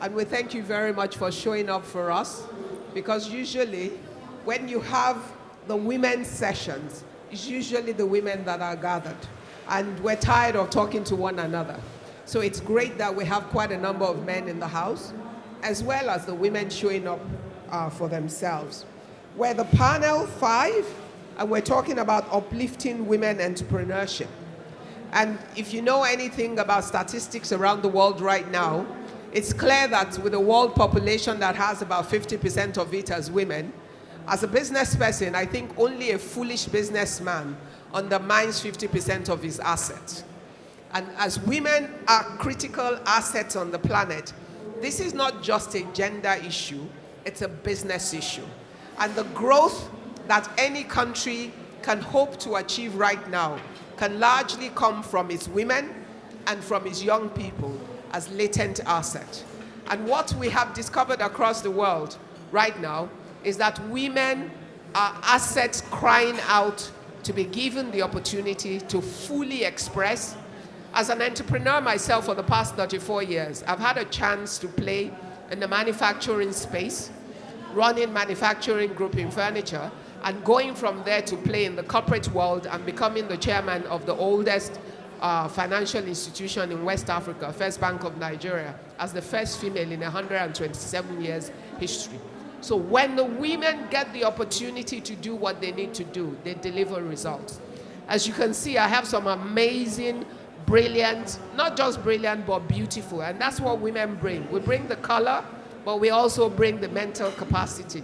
And we thank you very much for showing up for us, because usually when you have the women's sessions, it's usually the women that are gathered. And we're tired of talking to one another. So it's great that we have quite a number of men in the house, as well as the women showing up for themselves. We're the panel 5, and we're talking about uplifting women entrepreneurship. And if you know anything about statistics around the world right now, it's clear that with a world population that has about 50% of it as women, as a business person, I think only a foolish businessman undermines 50% of his assets. And as women are critical assets on the planet, this is not just a gender issue, it's a business issue. And the growth that any country can hope to achieve right now can largely come from its women and from its young people as latent assets. And what we have discovered across the world right now is that women are assets crying out to be given the opportunity to fully express. As an entrepreneur myself for the past 34 years, I've had a chance to play in the manufacturing space, running manufacturing group in furniture, and going from there to play in the corporate world and becoming the chairman of the oldest financial institution in West Africa, First Bank of Nigeria, as the first female in 127 years history. So when the women get the opportunity to do what they need to do, they deliver results. As you can see, I have some amazing, brilliant, not just brilliant, but beautiful. And that's what women bring. We bring the color, but we also bring the mental capacity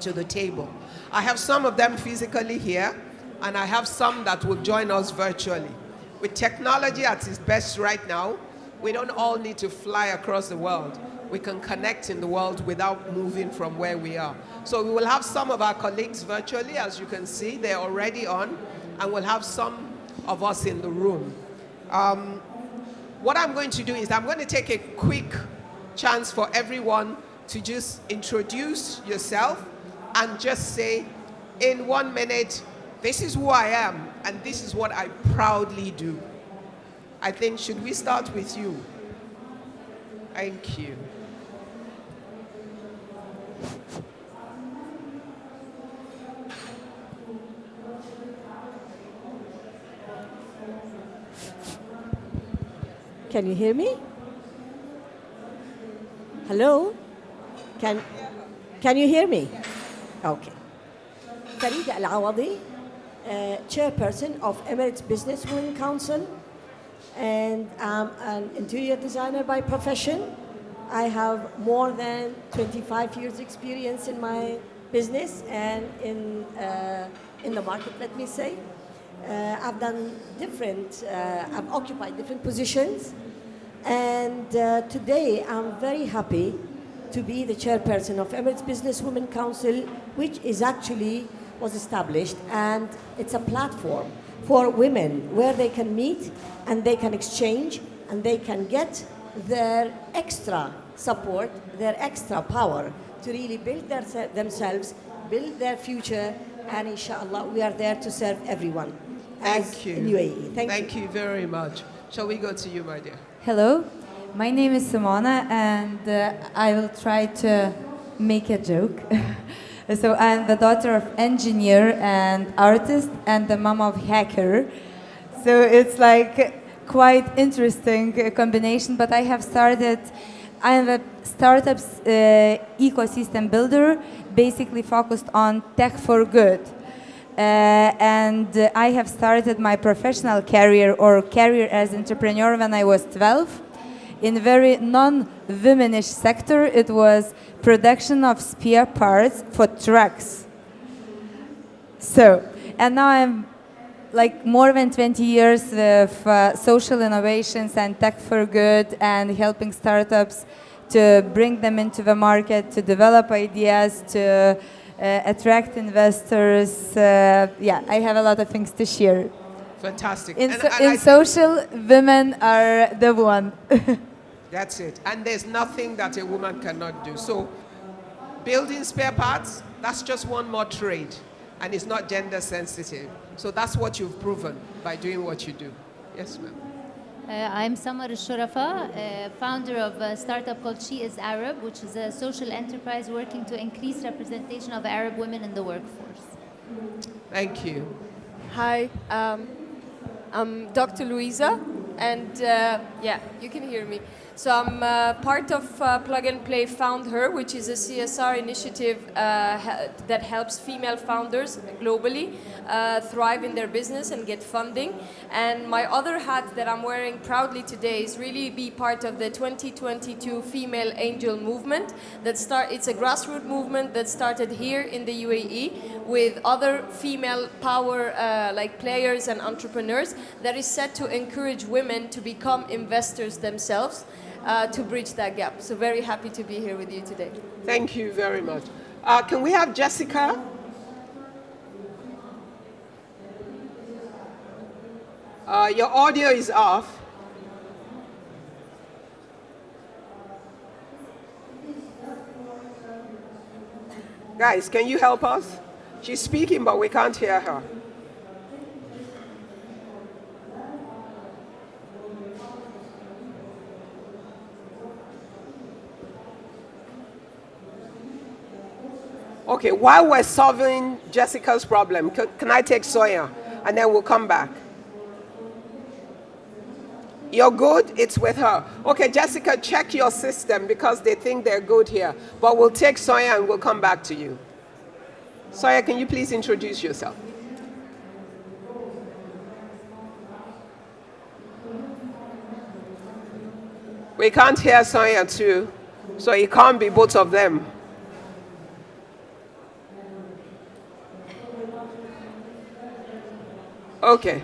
to the table. I have some of them physically here, and I have some that will join us virtually. With technology at its best right now, we don't all need to fly across the world. We can connect in the world without moving from where we are. So we will have some of our colleagues virtually, as you can see, they're already on, and we'll have some of us in the room. What I'm going to do is I'm going to take a quick chance for everyone to just introduce yourself and just say, in 1 minute, this is who I am, and this is what I proudly do. I think, should we start with you? Thank you. Can you hear me? Hello? Can you hear me? Okay. Farida Al-Awadi, chairperson of Emirates Business Women Council, and I'm an interior designer by profession. I have more than 25 years experience in my business and in the market, let me say. I've done I've occupied different positions, and today I'm very happy to be the chairperson of Emirates Business Women Council, which was established, and it's a platform for women where they can meet and they can exchange and they can get their extra support, their extra power to really build themselves, build their future, and inshallah we are there to serve everyone. Thank you. In UAE. Thank you very much. Shall we go to you, my dear? Hello, my name is Simona, and I will try to make a joke. So I'm the daughter of engineer and artist and the mom of hacker. So it's like quite interesting combination, but I'm a startups ecosystem builder, basically focused on tech for good. And I have started my professional career as entrepreneur when I was 12 in a very non-womanish sector. It was production of spare parts for trucks. So, and now I'm like more than 20 years with social innovations and tech for good and helping startups to bring them into the market, to develop ideas, to attract investors. Yeah, I have a lot of things to share. Fantastic. In social, women are the one. That's it. And there's nothing that a woman cannot do. So building spare parts, that's just one more trade. And it's not gender sensitive. So that's what you've proven by doing what you do. Yes, ma'am. I'm Samar al-Shurafa, founder of a startup called She is Arab, which is a social enterprise working to increase representation of Arab women in the workforce. Thank you. Hi, I'm Dr. Louisa, and yeah, you can hear me. So I'm part of Plug and Play Found Her, which is a CSR initiative that helps female founders globally thrive in their business and get funding. And my other hat that I'm wearing proudly today is really be part of the 2022 Female Angel Movement. It's a grassroots movement that started here in the UAE with other female power like players and entrepreneurs that is set to encourage women to become investors themselves. To bridge that gap. So very happy to be here with you today. Thank you very much. Can we have Jessica? Your audio is off. Guys, can you help us? She's speaking, but we can't hear her. Okay, while we're solving Jessica's problem, can I take Soya and then we'll come back? You're good? It's with her. Okay, Jessica, check your system because they think they're good here. But we'll take Soya and we'll come back to you. Soya, can you please introduce yourself? We can't hear Soya too, so it can't be both of them. Okay.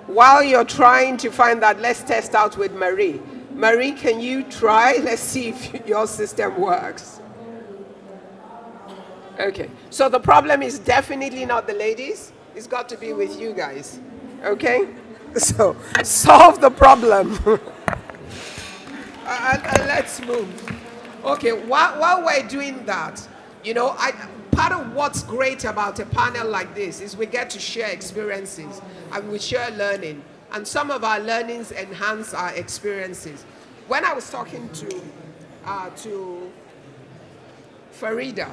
While you're trying to find that, let's test out with Marie. Marie, can you try? Let's see if your system works. Okay. So the problem is definitely not the ladies. It's got to be with you guys. Okay? So solve the problem. and let's move. Okay. While we're doing that, you know, part of what's great about a panel like this is we get to share experiences and we share learning. And some of our learnings enhance our experiences. When I was talking to Farida,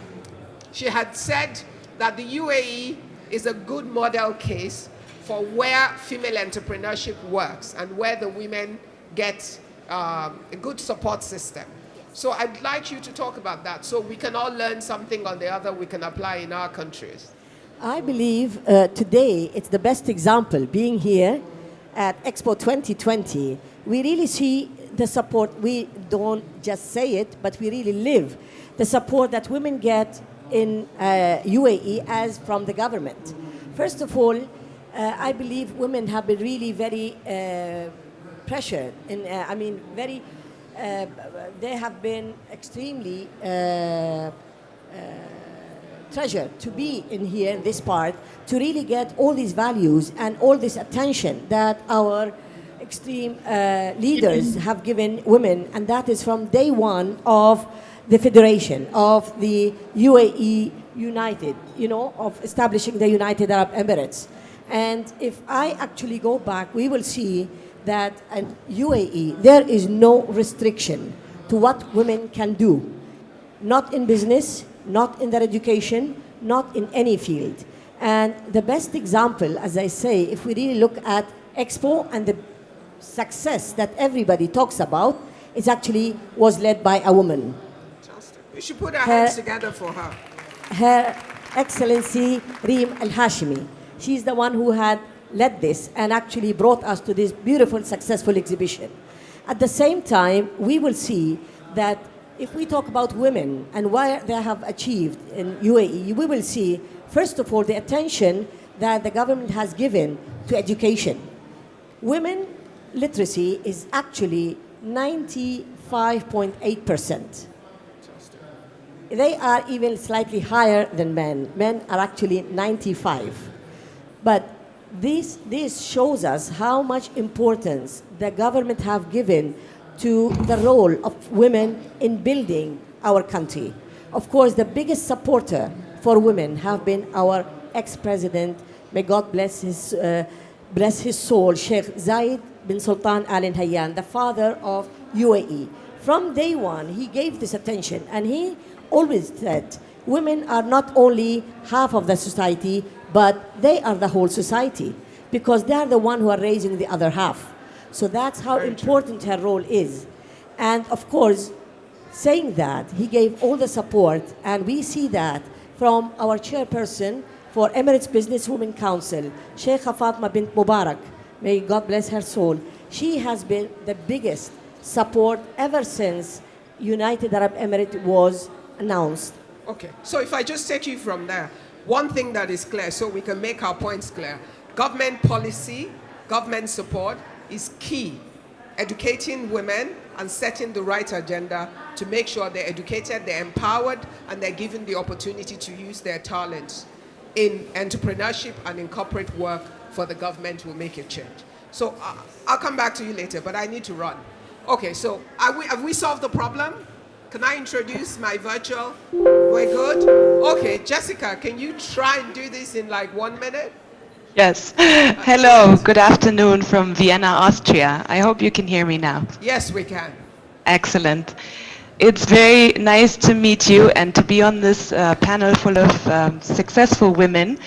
she had said that the UAE is a good model case for where female entrepreneurship works and where the women get a good support system. So I'd like you to talk about that so we can all learn something on the other we can apply in our countries. I believe today it's the best example being here at Expo 2020. We really see the support. We don't just say it, but we really live the support that women get in UAE as from the government. First of all, I believe women have been really very pressured. They have been extremely treasured to be in here, in this part, to really get all these values and all this attention that our extreme leaders have given women, and that is from day one of the Federation of the UAE United, of establishing the United Arab Emirates. And if I actually go back, we will see that in UAE, there is no restriction to what women can do. Not in business, not in their education, not in any field. And the best example, as I say, if we really look at Expo and the success that everybody talks about, it actually was led by a woman. Fantastic. We should put our hands together for her. Her Excellency Reem Al-Hashimi. She's the one who had led this and actually brought us to this beautiful, successful exhibition. At the same time, we will see that if we talk about women and what they have achieved in UAE, we will see, first of all, the attention that the government has given to education. Women literacy is actually 95.8%. They are even slightly higher than men. Men are actually 95. But this shows us how much importance the government have given to the role of women in building our country. Of course, the biggest supporter for women have been our ex-president, may God bless his soul, Sheikh Zayed bin Sultan Al Nahyan, the father of UAE. From day one, he gave this attention, and he always said, women are not only half of the society, but they are the whole society, because they are the one who are raising the other half. So that's how important her role is. And of course, saying that, he gave all the support, and we see that from our chairperson for Emirates Businesswomen Council, Sheikha Fatma bint Mubarak, may God bless her soul. She has been the biggest support ever since United Arab Emirates was announced. Okay, so if I just take you from there, one thing that is clear, so we can make our points clear, government policy, government support is key. Educating women and setting the right agenda to make sure they're educated, they're empowered, and they're given the opportunity to use their talents in entrepreneurship and in corporate work for the government will make a change. So I'll come back to you later, but I need to run. Okay, so have we solved the problem? Can I introduce my virtual? We're good? Okay, Jessica, can you try and do this in like 1 minute? Yes. Hello, good afternoon from Vienna, Austria. I hope you can hear me now. Yes, we can. Excellent. It's very nice to meet you and to be on this panel full of successful women.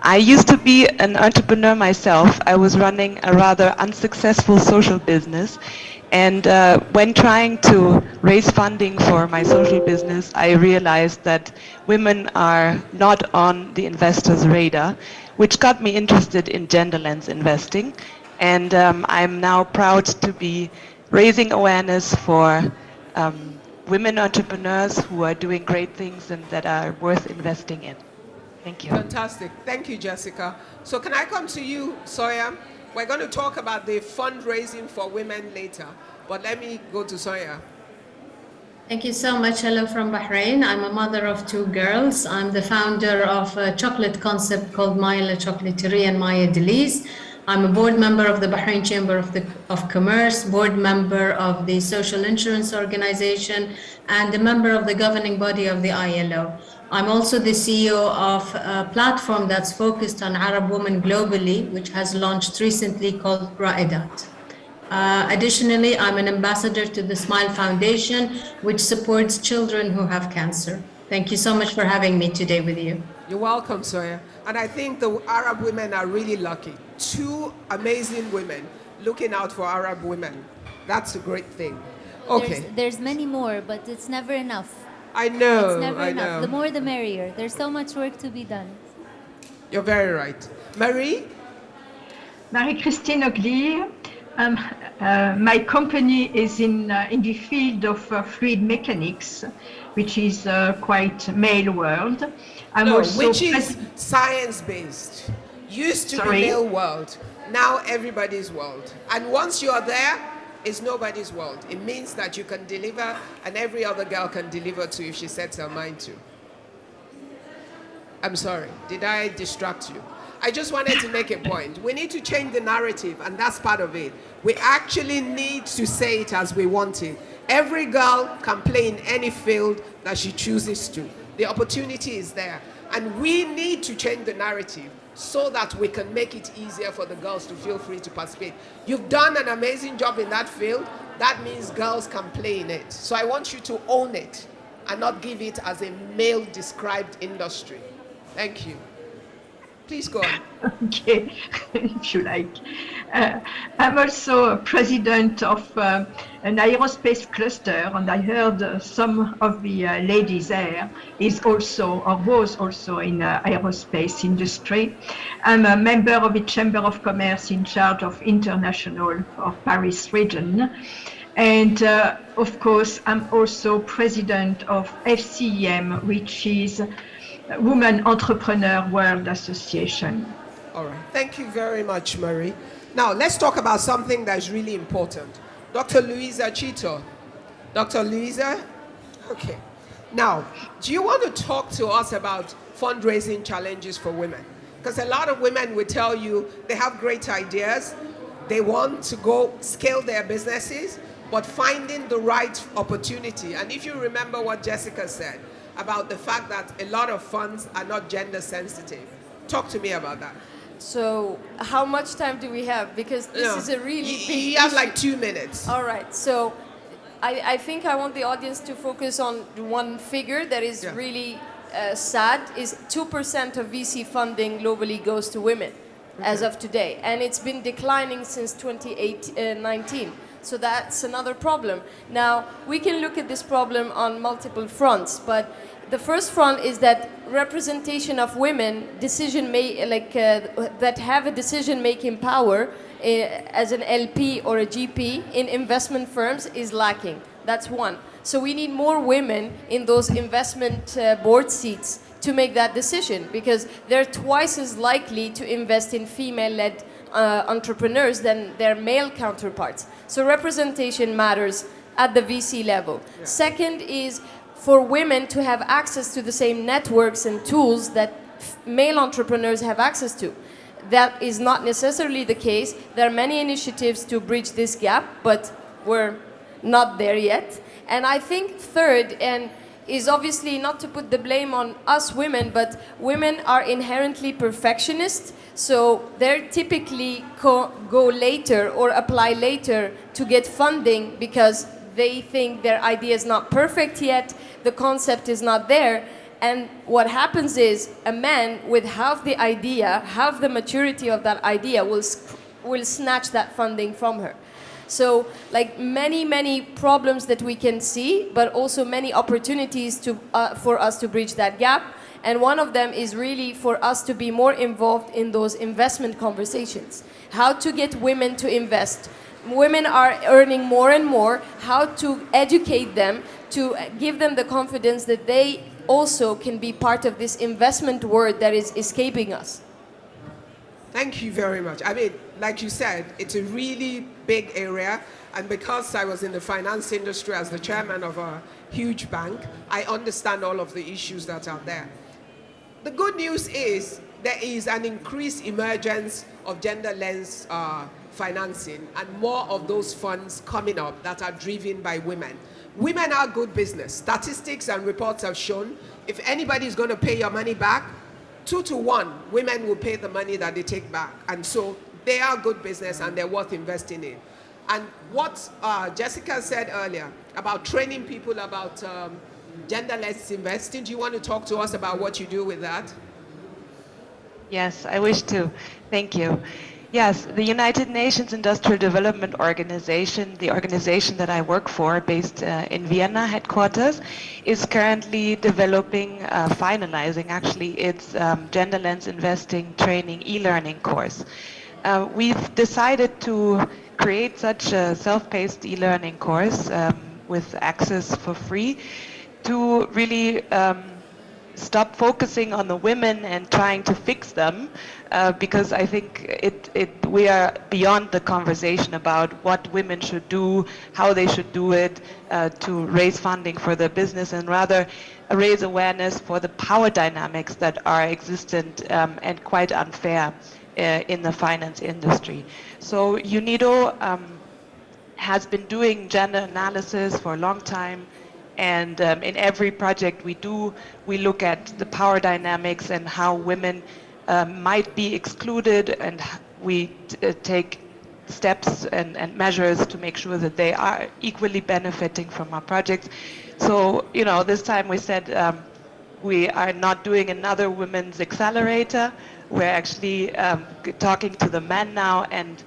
I used to be an entrepreneur myself. I was running a rather unsuccessful social business. And when trying to raise funding for my social business, I realized that women are not on the investors' radar, which got me interested in gender lens investing. And I'm now proud to be raising awareness for women entrepreneurs who are doing great things and that are worth investing in. Thank you. Fantastic. Thank you, Jessica. So can I come to you, Soya? We're going to talk about the fundraising for women later, but let me go to Soya. Thank you so much. Hello from Bahrain. I'm a mother of 2 girls. I'm the founder of a chocolate concept called Maya La Chocolaterie and Maya Delice. I'm a board member of the Bahrain Chamber of Commerce, board member of the Social Insurance Organization, and a member of the governing body of the ILO. I'm also the CEO of a platform that's focused on Arab women globally, which has launched recently called Ra'idat. Additionally, I'm an ambassador to the Smile Foundation, which supports children who have cancer. Thank you so much for having me today with you. You're welcome, Soya. And I think the Arab women are really lucky. 2 amazing women looking out for Arab women. That's a great thing. Okay. There's many more, but it's never enough. I know. It's never I enough. know. The more, the merrier. There's so much work to be done. You're very right. Marie? Marie-Christine Oglir. My company is in the field of fluid mechanics, which is quite male world. I'm No, also which is science-based. Used to be male world. Now everybody's world. And once you're there, it's nobody's world. It means that you can deliver and every other girl can deliver to if she sets her mind to. I'm sorry, did I distract you? I just wanted to make a point. We need to change the narrative, and that's part of it. We actually need to say it as we want it. Every girl can play in any field that she chooses to. The opportunity is there. And we need to change the narrative so that we can make it easier for the girls to feel free to participate. You've done an amazing job in that field. That means girls can play in it. So I want you to own it and not give it as a male-described industry. Thank you. Please go on. Okay, if you like. I'm also president of an aerospace cluster, and I heard some of the ladies there is also or was also in aerospace industry. I'm a member of the Chamber of Commerce in charge of international of Paris region. And of course, I'm also president of FCEM, which is Women Entrepreneur World Association. All right. Thank you very much, Marie. Now, let's talk about something that's really important. Dr. Louisa Chito. Dr. Louisa? Okay. Now, do you want to talk to us about fundraising challenges for women? Because a lot of women will tell you they have great ideas, they want to go scale their businesses, but finding the right opportunity. And if you remember what Jessica said, about the fact that a lot of funds are not gender sensitive. Talk to me about that. So how much time do we have? Because this is a really big You have issue. like 2 minutes. All right, so I think I want the audience to focus on one figure that is really sad, is 2% of VC funding globally goes to women as of today. And it's been declining since 2019. So that's another problem. Now, we can look at this problem on multiple fronts, but the first front is that representation of women that have a decision-making power as an LP or a GP in investment firms is lacking. That's one. So we need more women in those investment board seats to make that decision, because they're twice as likely to invest in female-led entrepreneurs than their male counterparts. So representation matters at the VC level. Yeah. Second is for women to have access to the same networks and tools that male entrepreneurs have access to. That is not necessarily the case. There are many initiatives to bridge this gap, but we're not there yet. And I think third, and is obviously not to put the blame on us women, but women are inherently perfectionists, so they typically go later or apply later to get funding because they think their idea is not perfect yet, the concept is not there. And what happens is a man with half the idea, half the maturity of that idea will snatch that funding from her. So like many problems that we can see, but also many opportunities for us to bridge that gap. And one of them is really for us to be more involved in those investment conversations. How to get women to invest. Women are earning more and more. How to educate them, to give them the confidence that they also can be part of this investment world that is escaping us. Thank you very much. I mean, like you said, it's a really big area. And because I was in the finance industry as the chairman of a huge bank, I understand all of the issues that are there. The good news is there is an increased emergence of gender lens financing and more of those funds coming up that are driven by women. Women are good business. Statistics and reports have shown if anybody is going to pay your money back, 2 to 1, women will pay the money that they take back. And so they are good business and they're worth investing in. And what Jessica said earlier about training people about genderless investing, do you want to talk to us about what you do with that? Yes, I wish to. Thank you. Yes, the United Nations Industrial Development Organization, the organization that I work for, based in Vienna headquarters, is currently developing, finalizing actually, its gender lens investing training e-learning course. We've decided to create such a self-paced e-learning course with access for free to really stop focusing on the women and trying to fix them, because I think we are beyond the conversation about what women should do, how they should do it to raise funding for their business, and rather raise awareness for the power dynamics that are existent and quite unfair in the finance industry. So UNIDO has been doing gender analysis for a long time. And in every project we do, we look at the power dynamics and how women might be excluded, and we take steps and measures to make sure that they are equally benefiting from our projects. So, you know, this time we said we are not doing another women's accelerator. We're actually talking to the men now and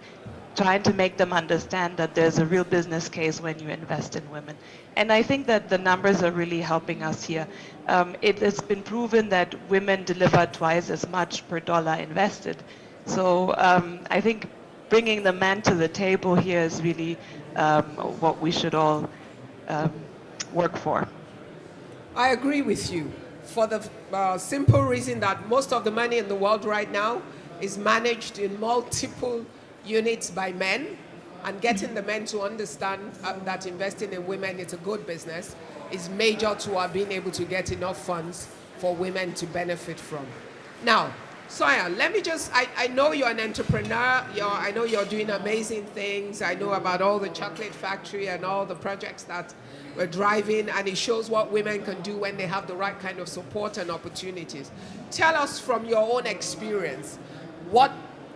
trying to make them understand that there's a real business case when you invest in women. And I think that the numbers are really helping us here. It has been proven that women deliver twice as much per dollar invested. So I think bringing the men to the table here is really what we should all work for. I agree with you, for the simple reason that most of the money in the world right now is managed in multiple units by men, and getting the men to understand that investing in women is a good business is major to our being able to get enough funds for women to benefit from. Now, Soya, let me just, I know you're an entrepreneur, I know you're doing amazing things, I know about all the chocolate factory and all the projects that we're driving, and it shows what women can do when they have the right kind of support and opportunities. Tell us from your own experience, what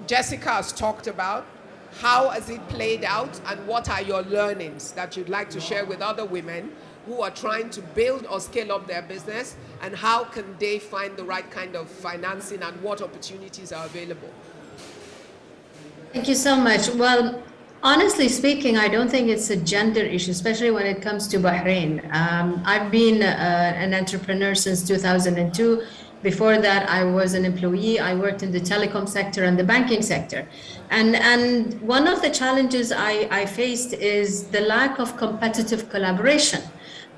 Jessica has talked about, how has it played out, and what are your learnings that you'd like to share with other women who are trying to build or scale up their business, and how can they find the right kind of financing and what opportunities are available? Thank you so much. Well, honestly speaking, I don't think it's a gender issue, especially when it comes to Bahrain. I've been an entrepreneur since 2002. Before that, I was an employee. I worked in the telecom sector and the banking sector. And one of the challenges I faced is the lack of competitive collaboration.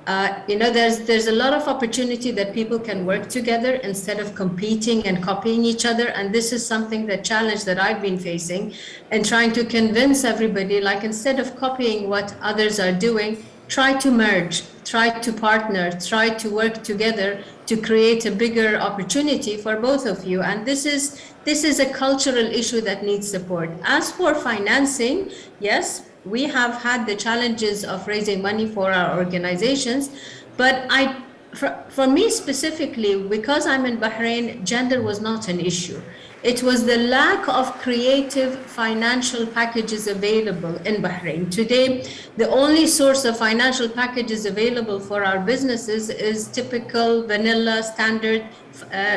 There's a lot of opportunity that people can work together instead of competing and copying each other. And this is something, the challenge that I've been facing, and trying to convince everybody, like, instead of copying what others are doing, try to merge, try to partner, try to work together to create a bigger opportunity for both of you. And this is a cultural issue that needs support. As for financing, yes, we have had the challenges of raising money for our organizations, but for me specifically, because I'm in Bahrain, gender was not an issue. It was the lack of creative financial packages available in Bahrain. Today, the only source of financial packages available for our businesses is typical vanilla standard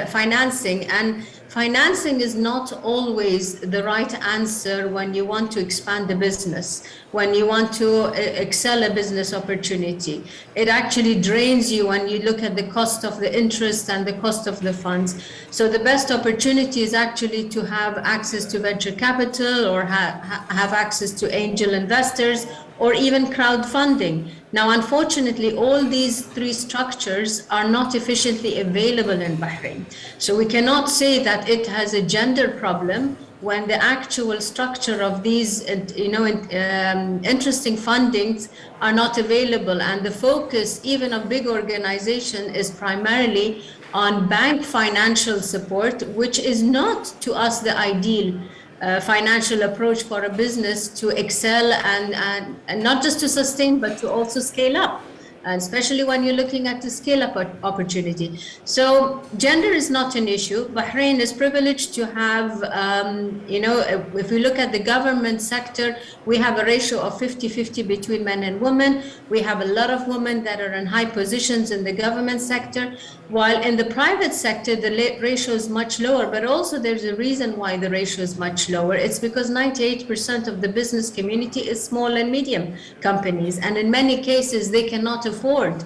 financing. And financing is not always the right answer when you want to expand the business, when you want to excel a business opportunity. It actually drains you when you look at the cost of the interest and the cost of the funds. So the best opportunity is actually to have access to venture capital, or have access to angel investors, or even crowdfunding. Now, unfortunately, all these three structures are not efficiently available in Bahrain. So we cannot say that it has a gender problem when the actual structure of these, interesting fundings are not available. And the focus, even of big organization, is primarily on bank financial support, which is not, to us, the ideal financial approach for a business to excel and not just to sustain, but to also scale up. And especially when you're looking at the scale-up opportunity. So gender is not an issue. Bahrain is privileged to have, if we look at the government sector, we have a ratio of 50-50 between men and women. We have a lot of women that are in high positions in the government sector, while in the private sector, the ratio is much lower. But also there's a reason why the ratio is much lower. It's because 98% of the business community is small and medium companies. And in many cases, they cannot afford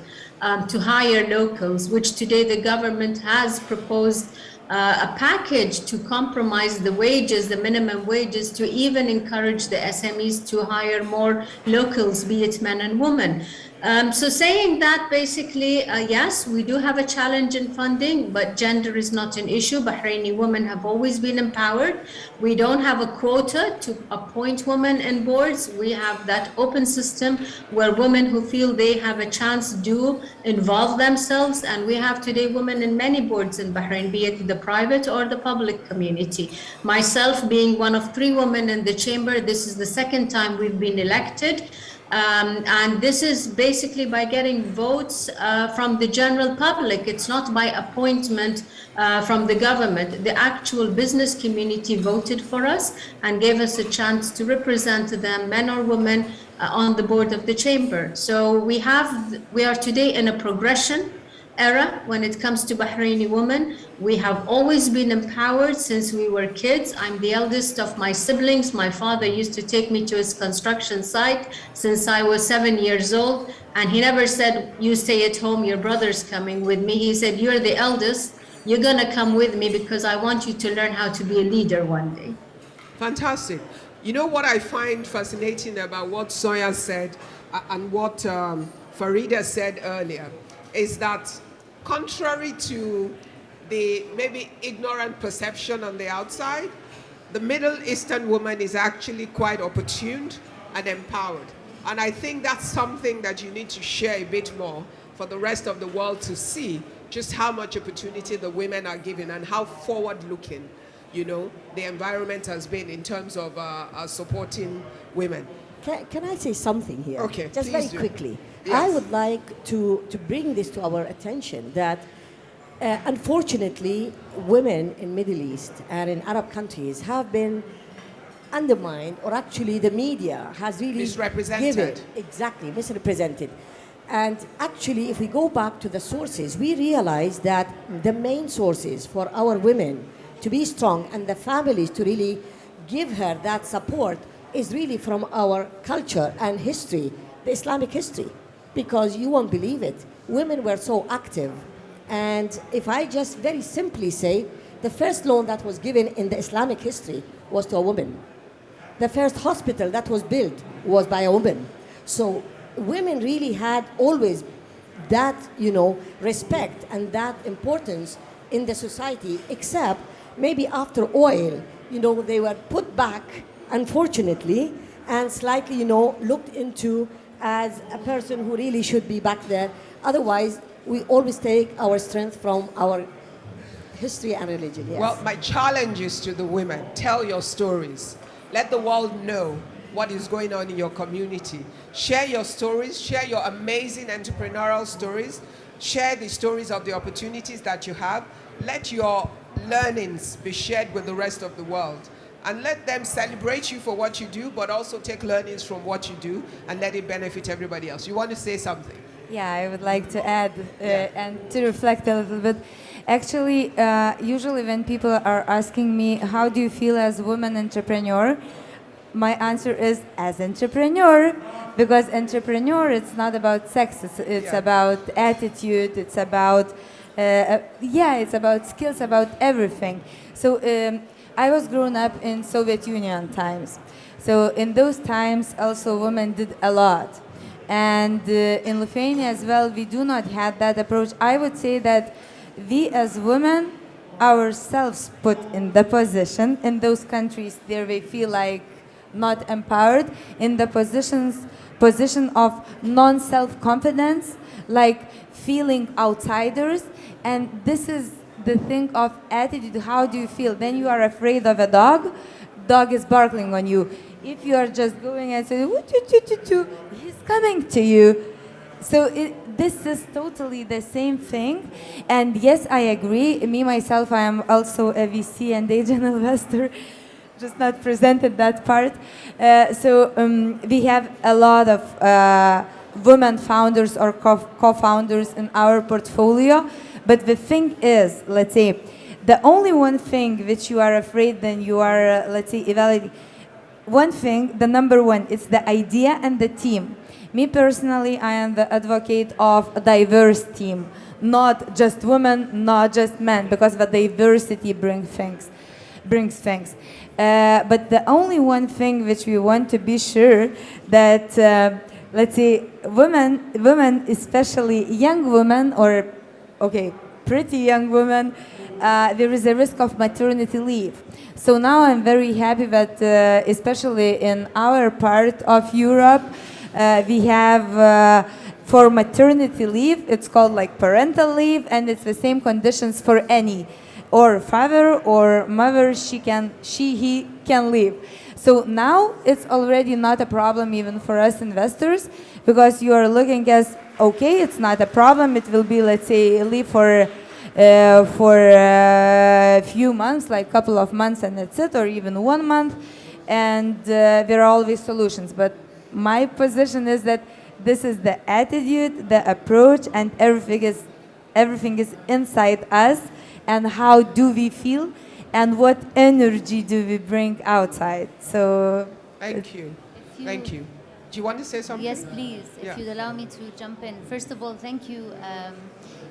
to hire locals, which today the government has proposed a package to compromise the wages, the minimum wages, to even encourage the SMEs to hire more locals, be it men and women. So saying that, basically, yes, we do have a challenge in funding, but gender is not an issue. Bahraini women have always been empowered. We don't have a quota to appoint women in boards. We have that open system where women who feel they have a chance do involve themselves. And we have today women in many boards in Bahrain, be it the private or the public community. Myself being one of 3 women in the chamber, this is the second time we've been elected. And this is basically by getting votes from the general public. It's not by appointment from the government. The actual business community voted for us and gave us a chance to represent them, men or women, on the board of the chamber. So we are today in a progression era when it comes to Bahraini women. We have always been empowered since we were kids. I'm the eldest of my siblings. My father used to take me to his construction site since I was 7 years old. And he never said, you stay at home, your brother's coming with me. He said, you're the eldest, you're gonna come with me because I want you to learn how to be a leader one day. Fantastic. You know what I find fascinating about what Sonia said and what Farida said earlier is that, contrary to the maybe ignorant perception on the outside, the Middle Eastern woman is actually quite opportuned and empowered. And I think that's something that you need to share a bit more for the rest of the world to see just how much opportunity the women are given and how forward-looking, the environment has been in terms of supporting women. Can I say something here? Okay, just very quickly. Yes. I would like to bring this to our attention, that Unfortunately, women in Middle East and in Arab countries have been undermined, or actually the media has really Misrepresented. exactly, misrepresented. And actually, if we go back to the sources, we realize that the main sources for our women to be strong and the families to really give her that support is really from our culture and history, the Islamic history. Because you won't believe it, women were so active. And if I just very simply say, the first loan that was given in the Islamic history was to a woman. The first hospital that was built was by a woman. So women really had always that, respect and that importance in the society, except maybe after oil, they were put back, unfortunately, and slightly, looked into as a person who really should be back there. Otherwise, we always take our strength from our history and religion. Yes. Well, my challenge is to the women: tell your stories. Let the world know what is going on in your community. Share your stories, share your amazing entrepreneurial stories, share the stories of the opportunities that you have. Let your learnings be shared with the rest of the world. And let them celebrate you for what you do, but also take learnings from what you do and let it benefit everybody else. You want to say something? Yeah, I would like to add and to reflect a little bit. Actually, usually when people are asking me, how do you feel as a woman entrepreneur? My answer is as entrepreneur, because entrepreneur, it's not about sex, it's about attitude, it's about, it's about skills, about everything. So I was grown up in Soviet Union times. So in those times, also women did a lot. And in Lithuania as well, we do not have that approach. I would say that we as women ourselves put in the position in those countries there we feel like not empowered, in the position of non-self-confidence, like feeling outsiders. And this is the thing of attitude. How do you feel? Then you are afraid of a dog is barking on you. If you are just going and saying, he's coming to you. So this is totally the same thing. And yes, I agree. Me, myself, I am also a VC and angel investor, just not presented that part. We have a lot of women founders or co-founders in our portfolio. But the thing is, let's say, the only one thing which you are afraid then you are, let's say, evaluating. One thing, the number one, it's the idea and the team. Me personally, I am the advocate of a diverse team, not just women, not just men, because the diversity brings things. But the only one thing which we want to be sure that, let's say, women, especially young women or, pretty young women, there is a risk of maternity leave. So now I'm very happy that, especially in our part of Europe, we have for maternity leave, it's called like parental leave, and it's the same conditions for any, or father or mother, he can leave. So now it's already not a problem even for us investors, because you are looking as, okay, it's not a problem, it will be, let's say, leave for a few months, like couple of months and that's it, or even 1 month, and there are always solutions. But my position is that this is the attitude, the approach, and everything is inside us, and how do we feel, and what energy do we bring outside. So thank you. Thank you. Do you want to say something? Yes, please, if you'd allow me to jump in. First of all, thank you.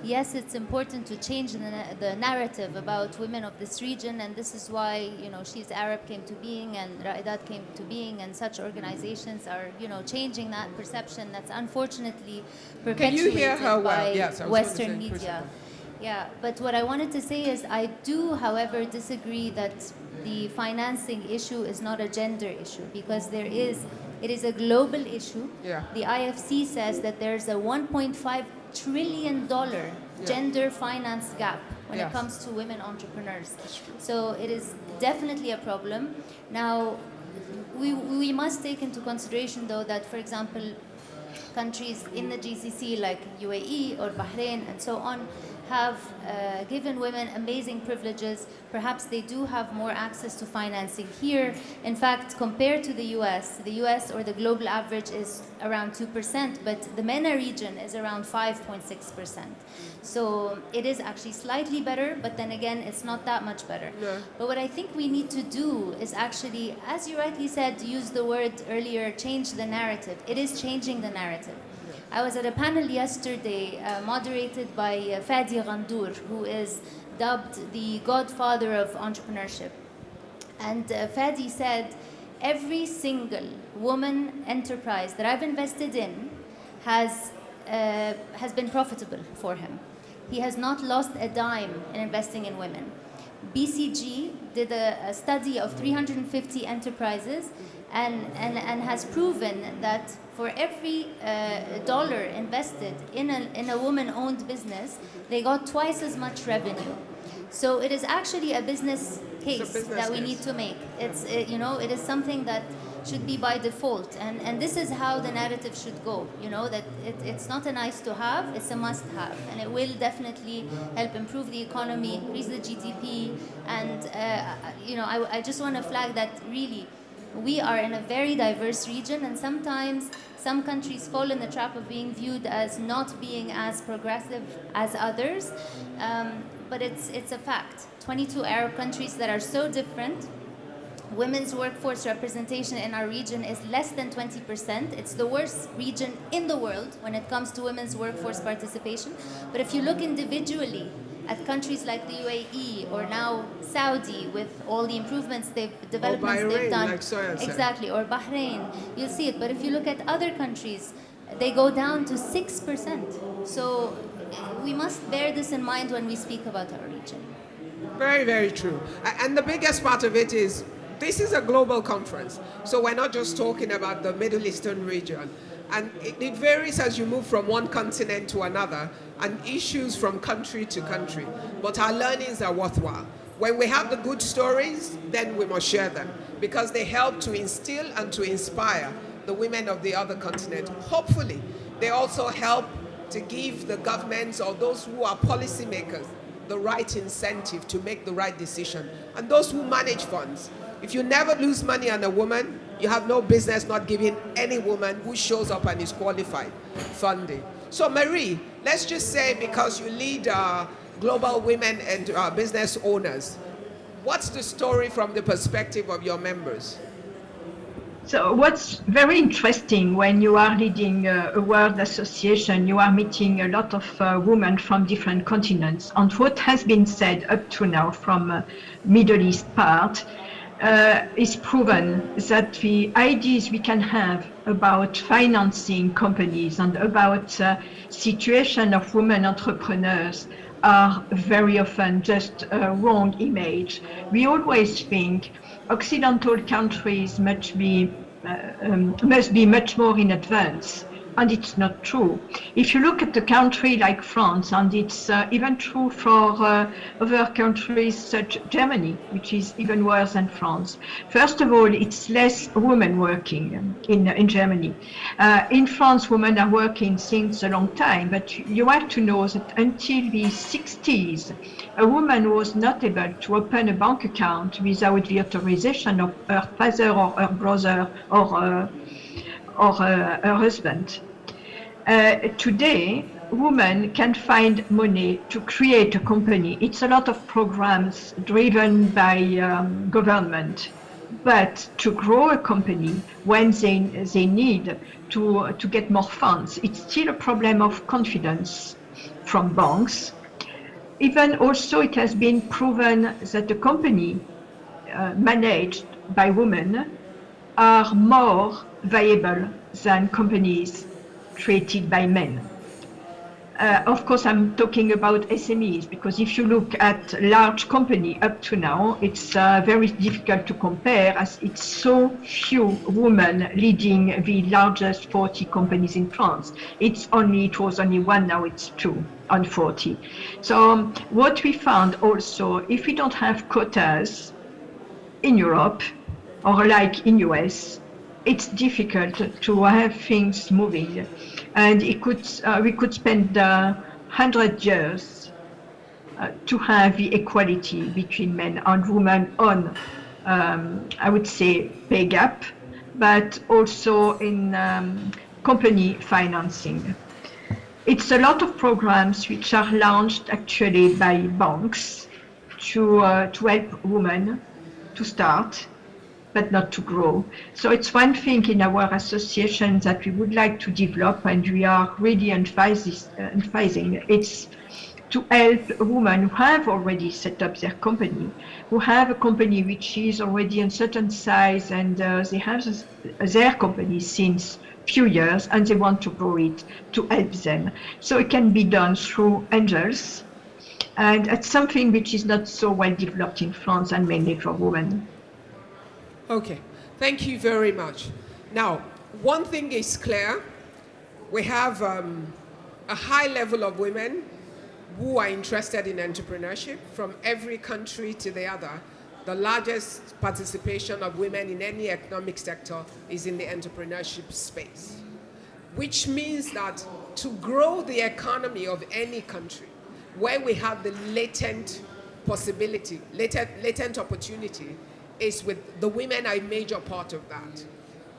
Yes, it's important to change the narrative about women of this region, and this is why, She's Arab came to being and Ra'idat came to being, and such organizations are, changing that perception that's unfortunately perpetuated Can you hear her well? by Yes, Western media. Yeah, but what I wanted to say is I do, however, disagree that the financing issue is not a gender issue, because it is a global issue. Yeah. The IFC says that there's a $1.5 trillion gender finance gap when it comes to women entrepreneurs. So it is definitely a problem. Now, we must take into consideration, though, that, for example, countries in the GCC like UAE or Bahrain and so on have given women amazing privileges. Perhaps they do have more access to financing here. In fact, compared to the US or the global average is around 2%, but the MENA region is around 5.6%. So it is actually slightly better, but then again, it's not that much better. No. But what I think we need to do is actually, as you rightly said, use the word earlier, change the narrative. It is changing the narrative. I was at a panel yesterday moderated by Fadi Ghandour, who is dubbed the godfather of entrepreneurship. And Fadi said, every single woman enterprise that I've invested in has been profitable for him. He has not lost a dime in investing in women. BCG did a study of 350 enterprises and has proven that for every dollar invested in a woman-owned business, they got twice as much revenue. So it is actually a business case that we need to make. It is something that should be by default, and this is how the narrative should go. That it's not a nice to have, it's a must have, and it will definitely help improve the economy, increase the GDP, and I just want to flag that really we are in a very diverse region, and sometimes some countries fall in the trap of being viewed as not being as progressive as others, but it's a fact. 22 Arab countries that are so different. Women's workforce representation in our region is less than 20%. It's the worst region in the world when it comes to women's workforce participation. But if you look individually at countries like the UAE or now Saudi, with all the improvements developments they've done, like exactly, or Bahrain, you'll see it. But if you look at other countries, they go down to 6%. So we must bear this in mind when we speak about our region. Very, very true. And the biggest part of it is, this is a global conference. So we're not just talking about the Middle Eastern region. And it varies as you move from one continent to another, and issues from country to country. But our learnings are worthwhile. When we have the good stories, then we must share them, because they help to instill and to inspire the women of the other continent. Hopefully, they also help to give the governments or those who are policymakers the right incentive to make the right decision. And those who manage funds. If you never lose money on a woman, you have no business not giving any woman who shows up and is qualified funding. So Marie, let's just say, because you lead global women and business owners, what's the story from the perspective of your members? So what's very interesting when you are leading a world association, you are meeting a lot of women from different continents. And what has been said up to now from Middle East part is proven that the ideas we can have about financing companies and about situation of women entrepreneurs are very often just a wrong image. We always think Occidental countries must be much more in advance, and it's not true. If you look at a country like France, and it's even true for other countries such as Germany, which is even worse than France. First of all, it's less women working in Germany. In France, women are working since a long time, but you have to know that until the 60s, a woman was not able to open a bank account without the authorization of her father or her brother or her husband. Today, women can find money to create a company. It's a lot of programs driven by government. But to grow a company when they need to get more funds, it's still a problem of confidence from banks. Even also, it has been proven that the company managed by women are more viable than companies created by men. Of course, I'm talking about SMEs, because if you look at large company up to now, it's very difficult to compare, as it's so few women leading the largest 40 companies in France. It was only one, now it's 2 on 40. So what we found also, if we don't have quotas in Europe or like in US, it's difficult to have things moving, and we could spend 100 years to have the equality between men and women on, I would say, pay gap, but also in company financing. It's a lot of programs which are launched actually by banks to help women to start, but not to grow. So it's one thing in our association that we would like to develop, and we are really emphasizing. It's to help women who have already set up their company, who have a company which is already a certain size, and they have their company since few years and they want to grow it, to help them. So it can be done through angels, and it's something which is not so well developed in France and mainly for women. Okay, thank you very much. Now, one thing is clear. We have a high level of women who are interested in entrepreneurship from every country to the other. The largest participation of women in any economic sector is in the entrepreneurship space, which means that to grow the economy of any country, where we have the latent possibility, latent opportunity, is with the women are a major part of that.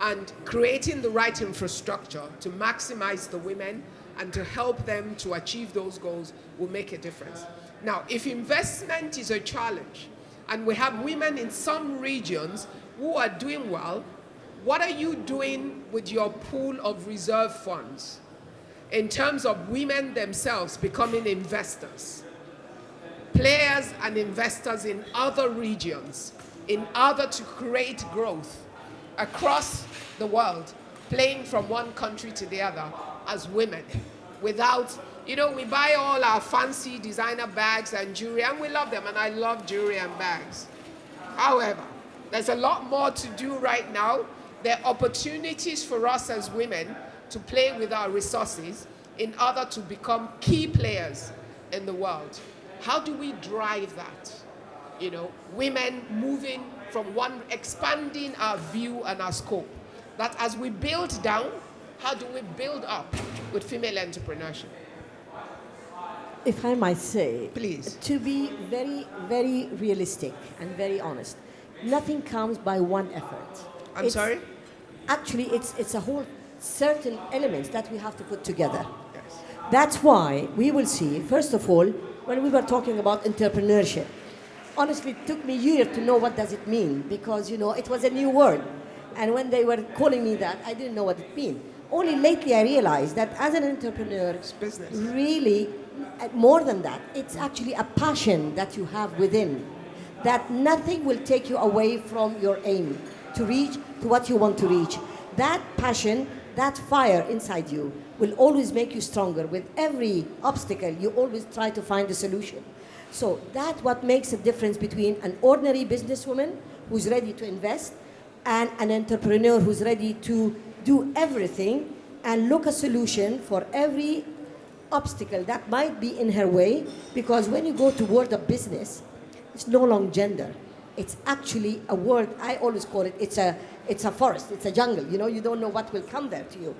And creating the right infrastructure to maximize the women and to help them to achieve those goals will make a difference. Now, if investment is a challenge, and we have women in some regions who are doing well, what are you doing with your pool of reserve funds in terms of women themselves becoming investors, players and investors in other regions in order to create growth across the world, playing from one country to the other as women without, you know, we buy all our fancy designer bags and jewelry, and we love them, and I love jewelry and bags. However, there's a lot more to do right now. There are opportunities for us as women to play with our resources in order to become key players in the world. How do we drive that? You know, women moving from one, expanding our view and our scope. That as we build down, how do we build up with female entrepreneurship? If I might say, Please. to be very, very realistic and very honest, nothing comes by one effort. I'm sorry? Actually, it's a whole certain elements that we have to put together. Yes. That's why we will see, first of all, when we were talking about entrepreneurship, honestly, it took me years to know what does it mean, because, you know, it was a new word. And when they were calling me that, I didn't know what it meant. Only lately I realized that as an entrepreneur, It's business. really, more than that, it's actually a passion that you have within, that nothing will take you away from your aim to reach to what you want to reach. That passion, that fire inside you will always make you stronger. With every obstacle, you always try to find a solution. So that's what makes a difference between an ordinary businesswoman who's ready to invest and an entrepreneur who's ready to do everything and look a solution for every obstacle that might be in her way. Because when you go to world of business, it's no longer gender. It's actually a word, I always call it, it's a forest, it's a jungle. You know, you don't know what will come there to you.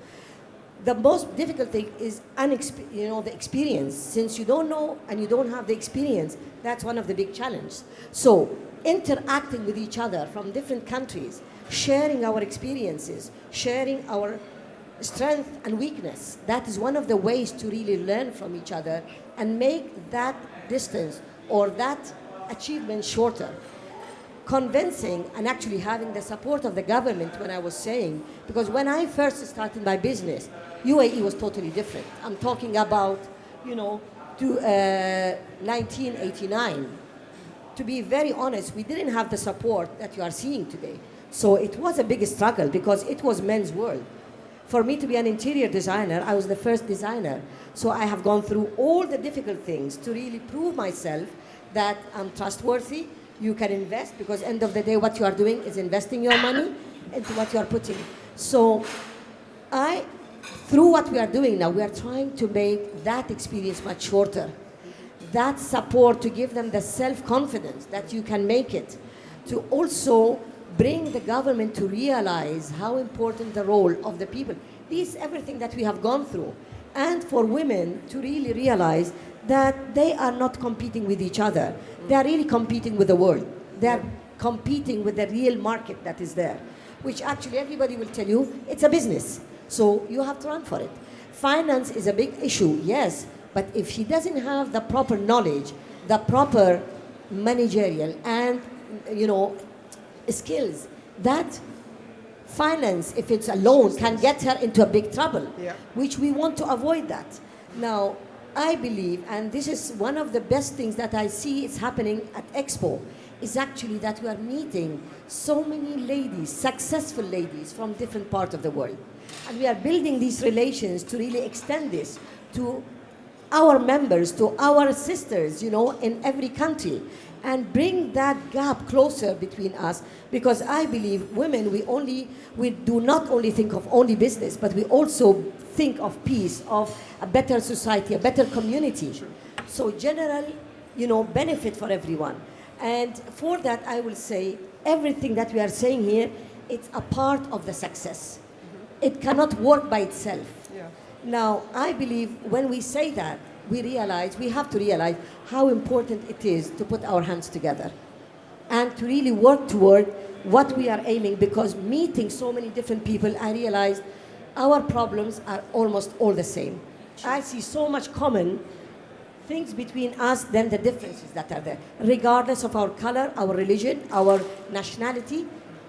The most difficult thing is the experience. Since you don't know and you don't have the experience, that's one of the big challenges. So interacting with each other from different countries, sharing our experiences, sharing our strength and weakness, that is one of the ways to really learn from each other and make that distance or that achievement shorter. Convincing and actually having the support of the government, when I was saying, because when I first started my business, UAE was totally different. I'm talking about, to 1989. To be very honest, we didn't have the support that you are seeing today. So it was a big struggle because it was men's world. For me to be an interior designer, I was the first designer. So I have gone through all the difficult things to really prove myself that I'm trustworthy. You can invest, because end of the day, what you are doing is investing your money into what you are putting. So through what we are doing now, we are trying to make that experience much shorter. That support to give them the self-confidence that you can make it. To also bring the government to realize how important the role of the people. This everything that we have gone through. And for women to really realize that they are not competing with each other. They are really competing with the world. They are competing with the real market that is there, which actually everybody will tell you it's a business. So you have to run for it. Finance is a big issue, yes, but if she doesn't have the proper knowledge, the proper managerial and skills, that finance, if it's a loan, can get her into a big trouble, which we want to avoid that. Now, I believe, and this is one of the best things that I see is happening at Expo, is actually that we are meeting so many ladies, successful ladies from different parts of the world. And we are building these relations to really extend this to our members, to our sisters, in every country, and bring that gap closer between us, because I believe women, we do not only think of only business, but we also think of peace, of a better society, a better community. Sure. So general, benefit for everyone. And for that, I will say, everything that we are saying here, it's a part of the success. Mm-hmm. It cannot work by itself. Yeah. Now, I believe when we say that, we have to realize how important it is to put our hands together and to really work toward what we are aiming, because meeting so many different people, I realized our problems are almost all the same. Sure. I see so much common things between us than the differences that are there, regardless of our color, our religion, our nationality.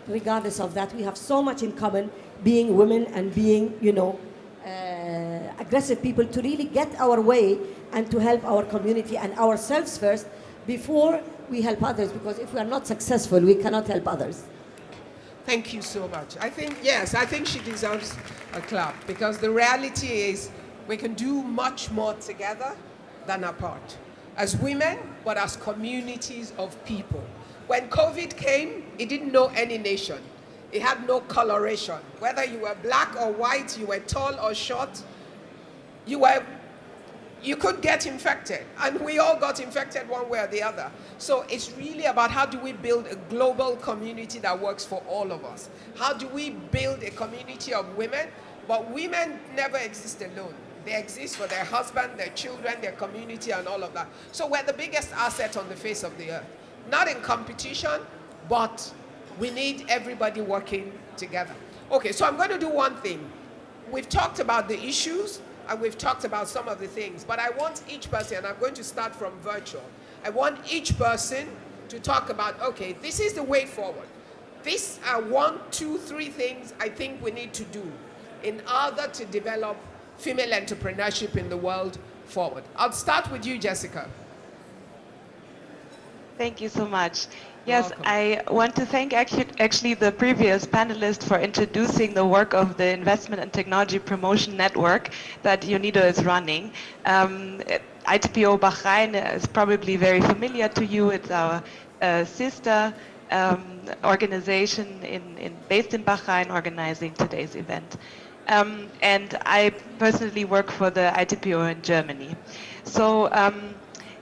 Regardless of that, we have so much in common, being women and being, aggressive people, to really get our way and to help our community and ourselves first before we help others, because if we are not successful, we cannot help others. Thank you so much. I think she deserves a clap, because the reality is we can do much more together than apart. As women, but as communities of people. When COVID came, it didn't know any nation. It had no coloration. Whether you were black or white, you were tall or short, you could get infected. And we all got infected one way or the other. So it's really about how do we build a global community that works for all of us? How do we build a community of women? But women never exist alone. They exist for their husband, their children, their community, and all of that. So we're the biggest asset on the face of the earth. Not in competition, but we need everybody working together. Okay, so I'm going to do one thing. We've talked about the issues, and we've talked about some of the things, but I want each person, and I'm going to start from virtual, I want each person to talk about, okay, this is the way forward. These are 1, 2, 3 things I think we need to do in order to develop female entrepreneurship in the world forward. I'll start with you, Jessica. Thank you so much. Yes, Welcome. I want to thank actually the previous panelist for introducing the work of the Investment and Technology Promotion Network that UNIDO is running. ITPO Bahrain is probably very familiar to you. It's our sister organization based in Bahrain organizing today's event. And I personally work for the ITPO in Germany. So,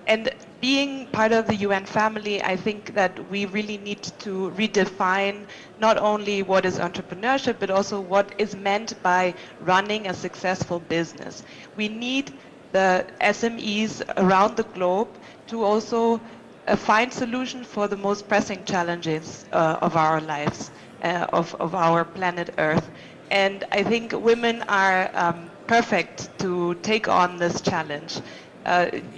and being part of the UN family, I think that we really need to redefine not only what is entrepreneurship, but also what is meant by running a successful business. We need the SMEs around the globe to also find solutions for the most pressing challenges of our lives, of our planet Earth. And I think women are perfect to take on this challenge.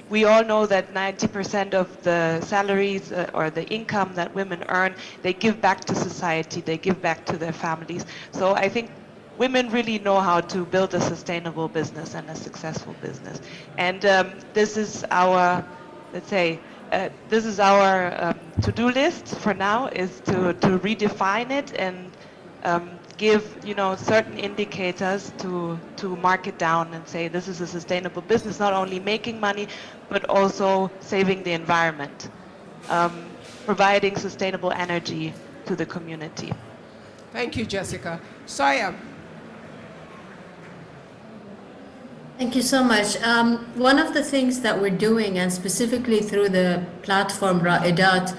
We all know that 90% of the salaries or the income that women earn, they give back to society, they give back to their families. So I think women really know how to build a sustainable business and a successful business. And this is our, let's say, this is our to-do list for now, is to redefine it and give certain indicators to mark it down and say this is a sustainable business, not only making money but also saving the environment, providing sustainable energy to the community. Thank you, Jessica. Soya. Thank you so much. One of the things that we're doing, and specifically through the platform Ra'idat,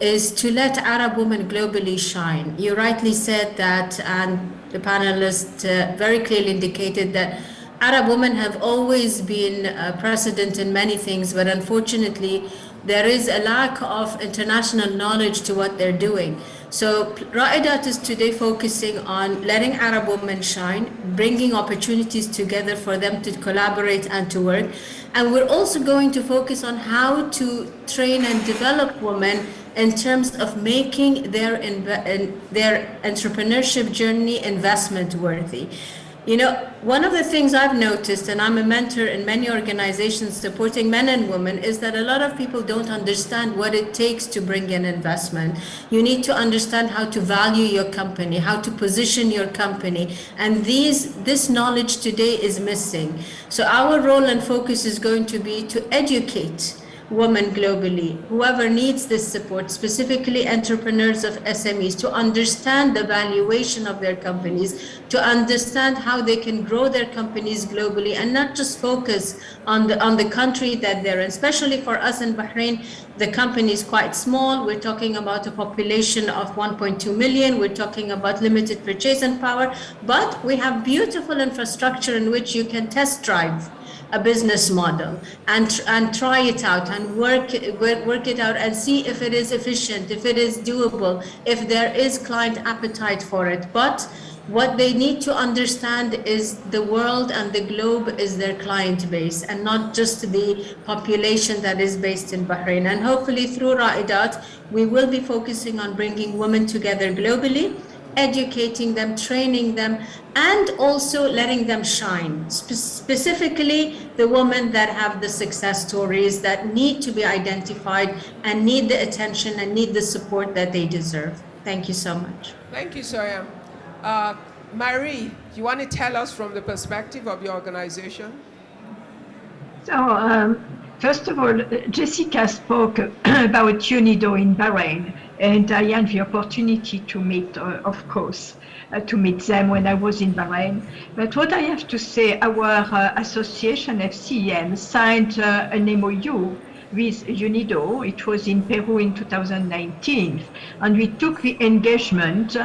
is to let Arab women globally shine. You rightly said that, and the panelists very clearly indicated that Arab women have always been precedent in many things, but unfortunately, there is a lack of international knowledge to what they're doing. So Ra'idat is today focusing on letting Arab women shine, bringing opportunities together for them to collaborate and to work. And we're also going to focus on how to train and develop women in terms of making their entrepreneurship journey investment worthy. You know, one of the things I've noticed, and I'm a mentor in many organizations supporting men and women, is that a lot of people don't understand what it takes to bring in investment. You need to understand how to value your company, how to position your company, and this knowledge today is missing. So our role and focus is going to be to educate women globally, whoever needs this support, specifically entrepreneurs of SMEs, to understand the valuation of their companies, to understand how they can grow their companies globally and not just focus on the country that they're in. Especially for us in Bahrain, the company is quite small. We're talking about a population of 1.2 million. We're talking about limited purchasing power, but we have beautiful infrastructure in which you can test drive a business model and try it out and work it out and see if it is efficient, if it is doable, if there is client appetite for it. But what they need to understand is the world and the globe is their client base and not just the population that is based in Bahrain. And hopefully through Ra'idat, we will be focusing on bringing women together globally, educating them, training them, and also letting them shine. Specifically, the women that have the success stories that need to be identified and need the attention and need the support that they deserve. Thank you so much. Thank you, Soya. Marie, you want to tell us from the perspective of your organization? So, first of all, Jessica spoke about UNIDO in Bahrain, and I had the opportunity to meet, of course, to meet them when I was in Bahrain. But what I have to say, our association FCEM signed an MOU with UNIDO. It was in Peru in 2019, and we took the engagement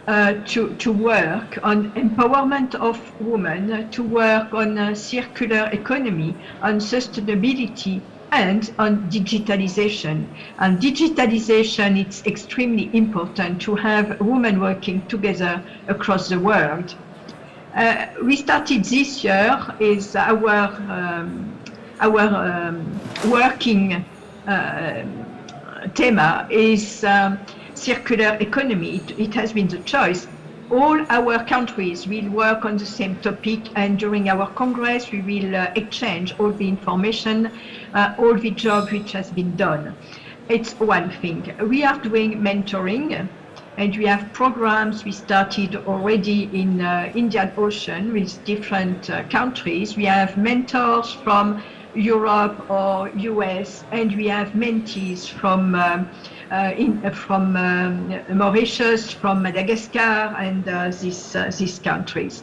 to work on empowerment of women, to work on circular economy, on sustainability, and on digitalization. And digitalization, it's extremely important to have women working together across the world. We started this year is our working theme is circular economy. It has been the choice. All our countries will work on the same topic, and during our Congress, we will exchange all the information, all the job which has been done. It's one thing. We are doing mentoring, and we have programs we started already in Indian Ocean with different countries. We have mentors from Europe or US, and we have mentees from Mauritius, from Madagascar, and these countries.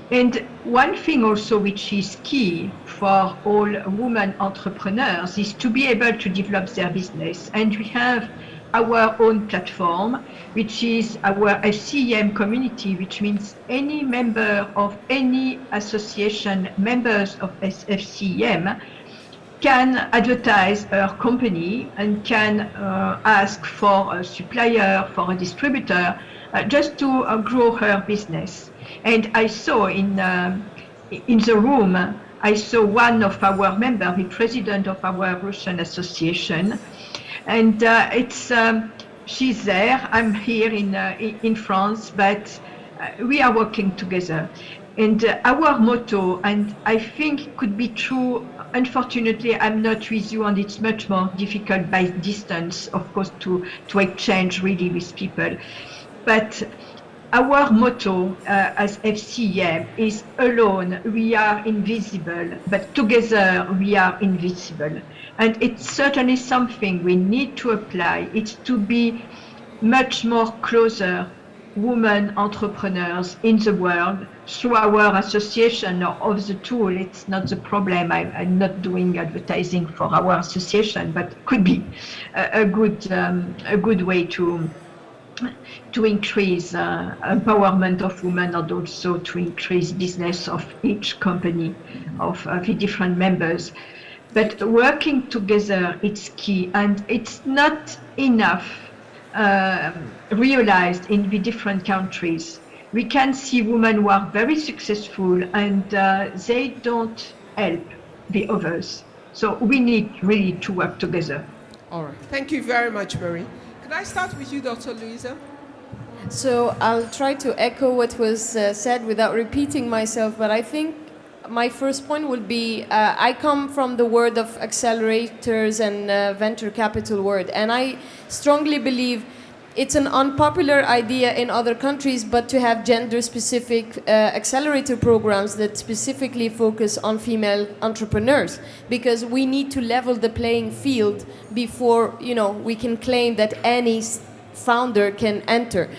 And one thing also which is key for all women entrepreneurs is to be able to develop their business. And we have our own platform, which is our FCEM community, which means any member of any association, members of FCEM, can advertise her company and can ask for a supplier, for a distributor, just to grow her business. And I saw in the room, I saw one of our members, the president of our Russian association, and she's there. I'm here in France, but we are working together. And our motto, and I think it could be true, unfortunately, I'm not with you, and it's much more difficult by distance, of course, to exchange really with people. But our motto as FCEM is alone we are invisible, but together we are invincible. And it's certainly something we need to apply. It's to be much more closer women entrepreneurs in the world through our association or of the tool. It's not the problem. I'm not doing advertising for our association, but could be a good way to increase empowerment of women and also to increase business of each company of the different members. But working together, it's key, and it's not enough realized in the different countries. We can see women who are very successful and they don't help the others. So we need really to work together. All right. Thank you very much, Marie. Can I start with you, Dr. Louisa? So I'll try to echo what was said without repeating myself, but I think my first point would be I come from the world of accelerators and venture capital world, and I strongly believe it's an unpopular idea in other countries, but to have gender-specific accelerator programs that specifically focus on female entrepreneurs, because we need to level the playing field before we can claim that any founder can enter,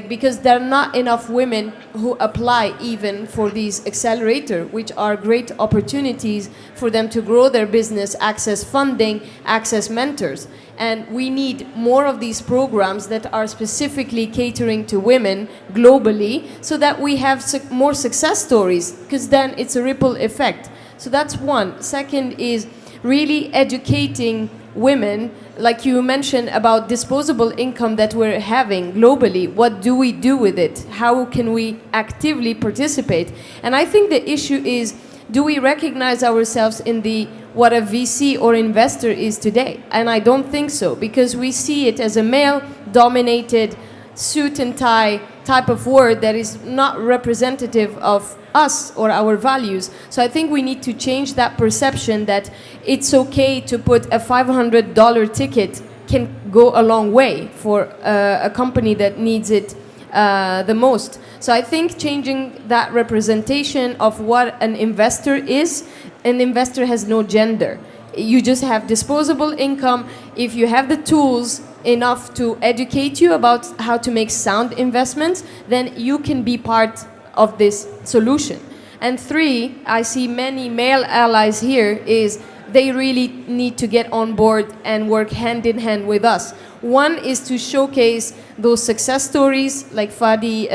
because there are not enough women who apply even for these accelerator, which are great opportunities for them to grow their business, access funding, access mentors. And we need more of these programs that are specifically catering to women globally, so that we have more success stories, because then it's a ripple effect. So that's one. Second is really educating women, like you mentioned about disposable income that we're having globally. What do we do with it? How can we actively participate? And I think the issue is, do we recognize ourselves in what a VC or investor is today? And I don't think so, because we see it as a male-dominated suit and tie type of word that is not representative of us or our values. So I think we need to change that perception that it's okay to put a $500 ticket can go a long way for a company that needs it the most. So I think changing that representation of what an investor is, an investor has no gender. You just have disposable income. If you have the tools enough to educate you about how to make sound investments, then you can be part of this solution. And three, I see many male allies here, is they really need to get on board and work hand in hand with us. One is to showcase those success stories like Fadi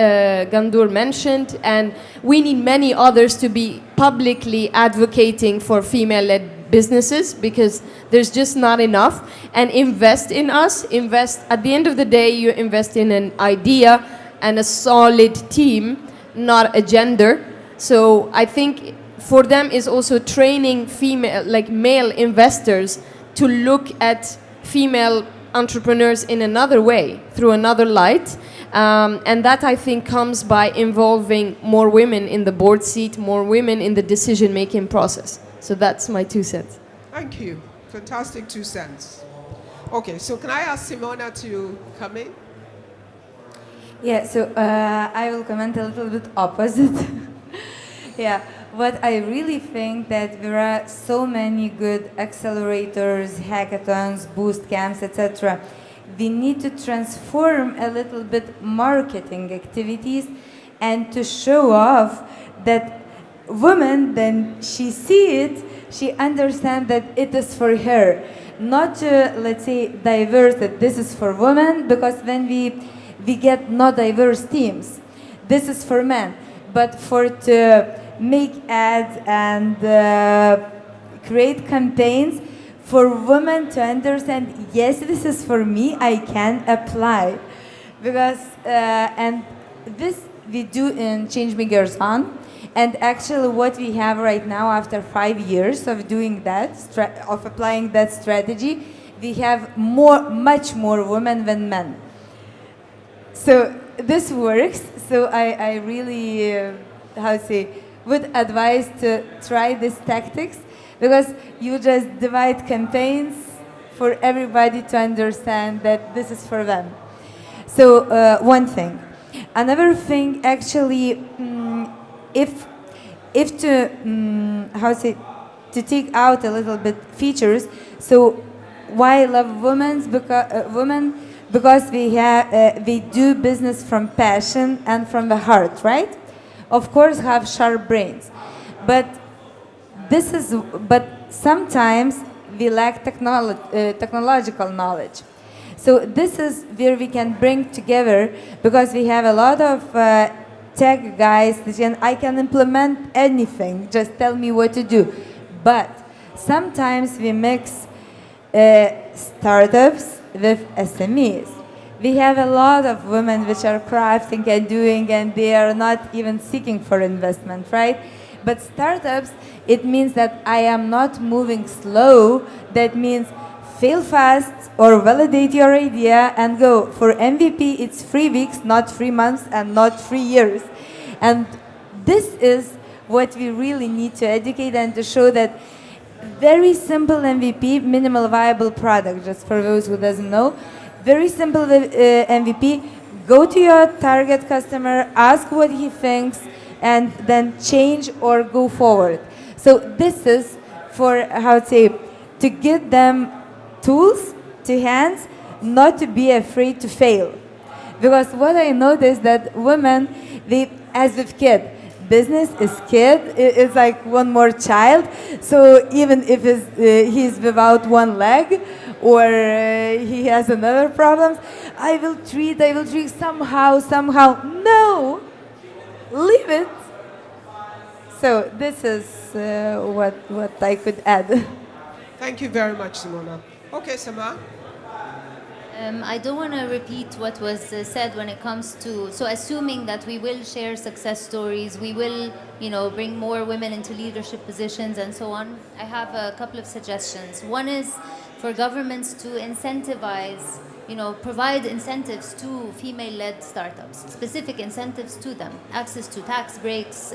Gandour mentioned, and we need many others to be publicly advocating for female-led businesses, because there's just not enough. And invest in us. At the end of the day, you invest in an idea and a solid team, not a gender. So I think for them is also training male investors to look at female entrepreneurs in another way, through another light. And that, I think, comes by involving more women in the board seat, more women in the decision-making process. So that's my 2 cents. Thank you. Fantastic 2 cents. Okay, so can I ask Simona to come in? Yeah, so I will comment a little bit opposite. Yeah, but I really think that there are so many good accelerators, hackathons, boost camps, etc. We need to transform a little bit marketing activities and to show off that woman, then she see it, she understand that it is for her. Not to, let's say, diverse that this is for women, because then we get not diverse teams. This is for men. But for to make ads and create campaigns for women to understand, yes, this is for me, I can apply. Because, and this we do in Change Makers On. And actually what we have right now, after 5 years of doing that, of applying that strategy, we have much more women than men. So this works. So I really, would advise to try these tactics, because you just divide campaigns for everybody to understand that this is for them. So one thing. Another thing, actually, if to to take out a little bit features. So why I love women? because we do business from passion and from the heart, right? Of course, have sharp brains, but but sometimes we lack technological knowledge. So this is where we can bring together, because we have a lot of tech guys, and I can implement anything, just tell me what to do. But sometimes we mix startups with SMEs. We have a lot of women which are crafting and doing, and they are not even seeking for investment, right? But startups, it means that I am not moving slow. That means fail fast or validate your idea and go. For MVP, it's 3 weeks, not 3 months, and not 3 years. And this is what we really need to educate and to show that very simple MVP, minimal viable product, just for those who doesn't know. Very simple MVP, go to your target customer, ask what he thinks, and then change or go forward. So this is for, how to say, to get them tools to hands, not to be afraid to fail. Because what I noticed that women, they, as with kid, business is kid, it's like one more child. So even if he's without one leg, or he has another problem, I will treat somehow. No, leave it. So this is what I could add. Thank you very much, Simona. Okay, Sama. I don't want to repeat what was said when it comes to, so assuming that we will share success stories, we will, bring more women into leadership positions and so on. I have a couple of suggestions. One is for governments to incentivize, provide incentives to female-led startups, specific incentives to them, access to tax breaks,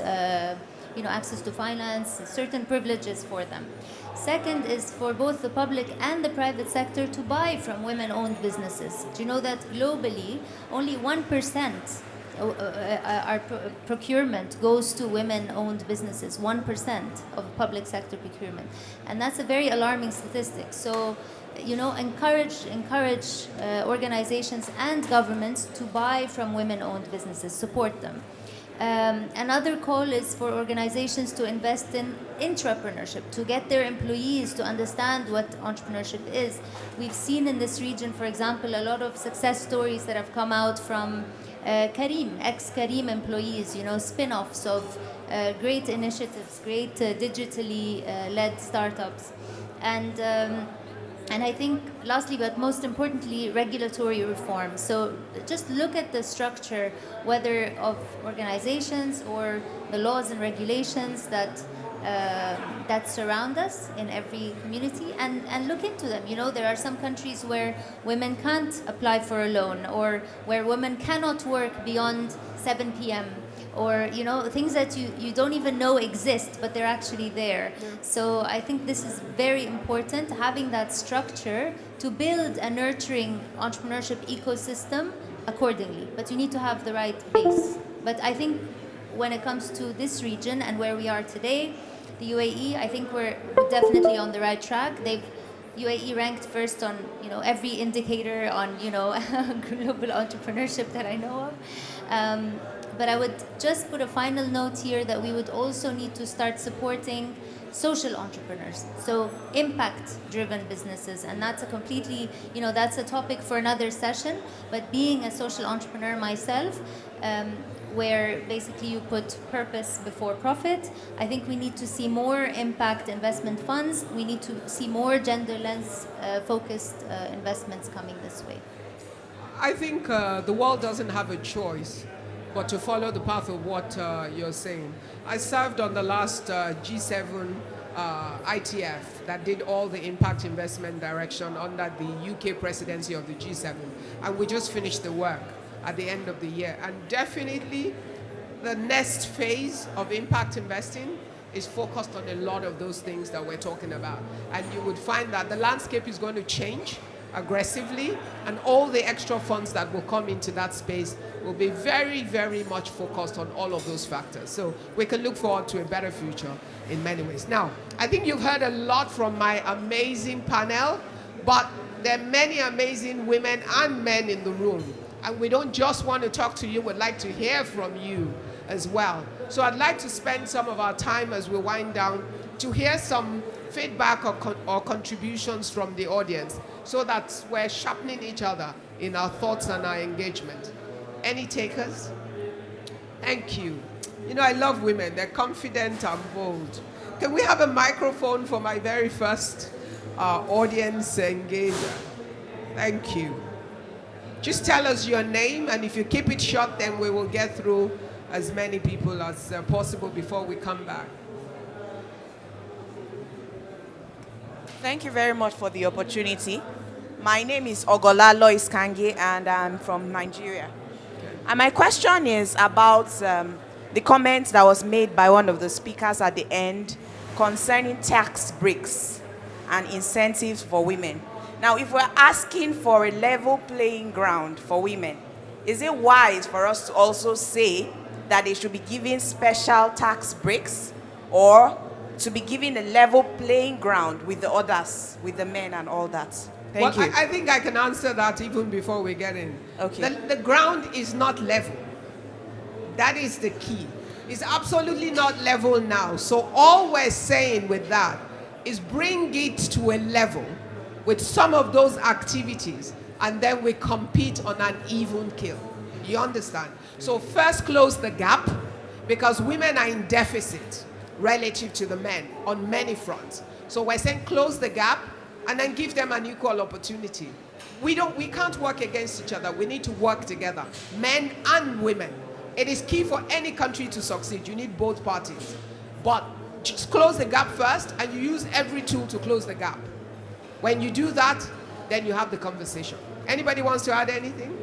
access to finance, certain privileges for them. Second is for both the public and the private sector to buy from women-owned businesses. Do you know that globally, only 1% our procurement goes to women-owned businesses, 1% of public sector procurement. And that's a very alarming statistic. So, encourage organizations and governments to buy from women-owned businesses, support them. Another call is for organizations to invest in entrepreneurship, to get their employees to understand what entrepreneurship is. We've seen in this region, for example, a lot of success stories that have come out from Careem, ex-Careem employees, spin-offs of great initiatives, great digitally led startups. And I think, lastly, but most importantly, regulatory reform. So just look at the structure, whether of organizations or the laws and regulations that surround us in every community, and look into them. There are some countries where women can't apply for a loan, or where women cannot work beyond 7 p.m., or things that you don't even know exist, but they're actually there. Yeah. So I think this is very important, having that structure to build a nurturing entrepreneurship ecosystem accordingly. But you need to have the right base. But I think when it comes to this region and where we are today, the UAE, I think we're definitely on the right track. UAE ranked first on every indicator on global entrepreneurship that I know of. But I would just put a final note here that we would also need to start supporting social entrepreneurs, so impact-driven businesses, and that's a completely, that's a topic for another session. But being a social entrepreneur myself, where basically you put purpose before profit, I think we need to see more impact investment funds. We need to see more gender lens focused investments coming this way. I think the world doesn't have a choice but to follow the path of what you're saying. I served on the last G7 ITF that did all the impact investment direction under the UK presidency of the G7. And we just finished the work at the end of the year. And definitely the next phase of impact investing is focused on a lot of those things that we're talking about. And you would find that the landscape is going to change aggressively, and all the extra funds that will come into that space will be very, very much focused on all of those factors. So we can look forward to a better future in many ways. Now, I think you've heard a lot from my amazing panel, but there are many amazing women and men in the room. And we don't just want to talk to you, we'd like to hear from you as well. So I'd like to spend some of our time as we wind down to hear some feedback or contributions from the audience so that we're sharpening each other in our thoughts and our engagement. Any takers? Thank you. You know, I love women. They're confident and bold. Can we have a microphone for my very first audience engager? Thank you. Just tell us your name, and if you keep it short, then we will get through as many people as possible before we come back. Thank you very much for the opportunity. My name is Ogola Lois Kangi, and I'm from Nigeria. And my question is about the comment that was made by one of the speakers at the end concerning tax breaks and incentives for women. Now, if we're asking for a level playing ground for women, is it wise for us to also say that they should be given special tax breaks, or to be given a level playing ground with the others, with the men and all that? Thank you. I think I can answer that even before we get in. Okay. The ground is not level. That is the key. It's absolutely not level now. So all we're saying with that is bring it to a level with some of those activities, and then we compete on an even keel. You understand? So first close the gap, because women are in deficit relative to the men on many fronts. So we're saying close the gap and then give them an equal opportunity. We can't work against each other. We need to work together, men and women. It is key for any country to succeed. You need both parties. But just close the gap first, and you use every tool to close the gap. When you do that, then you have the conversation. Anybody wants to add anything?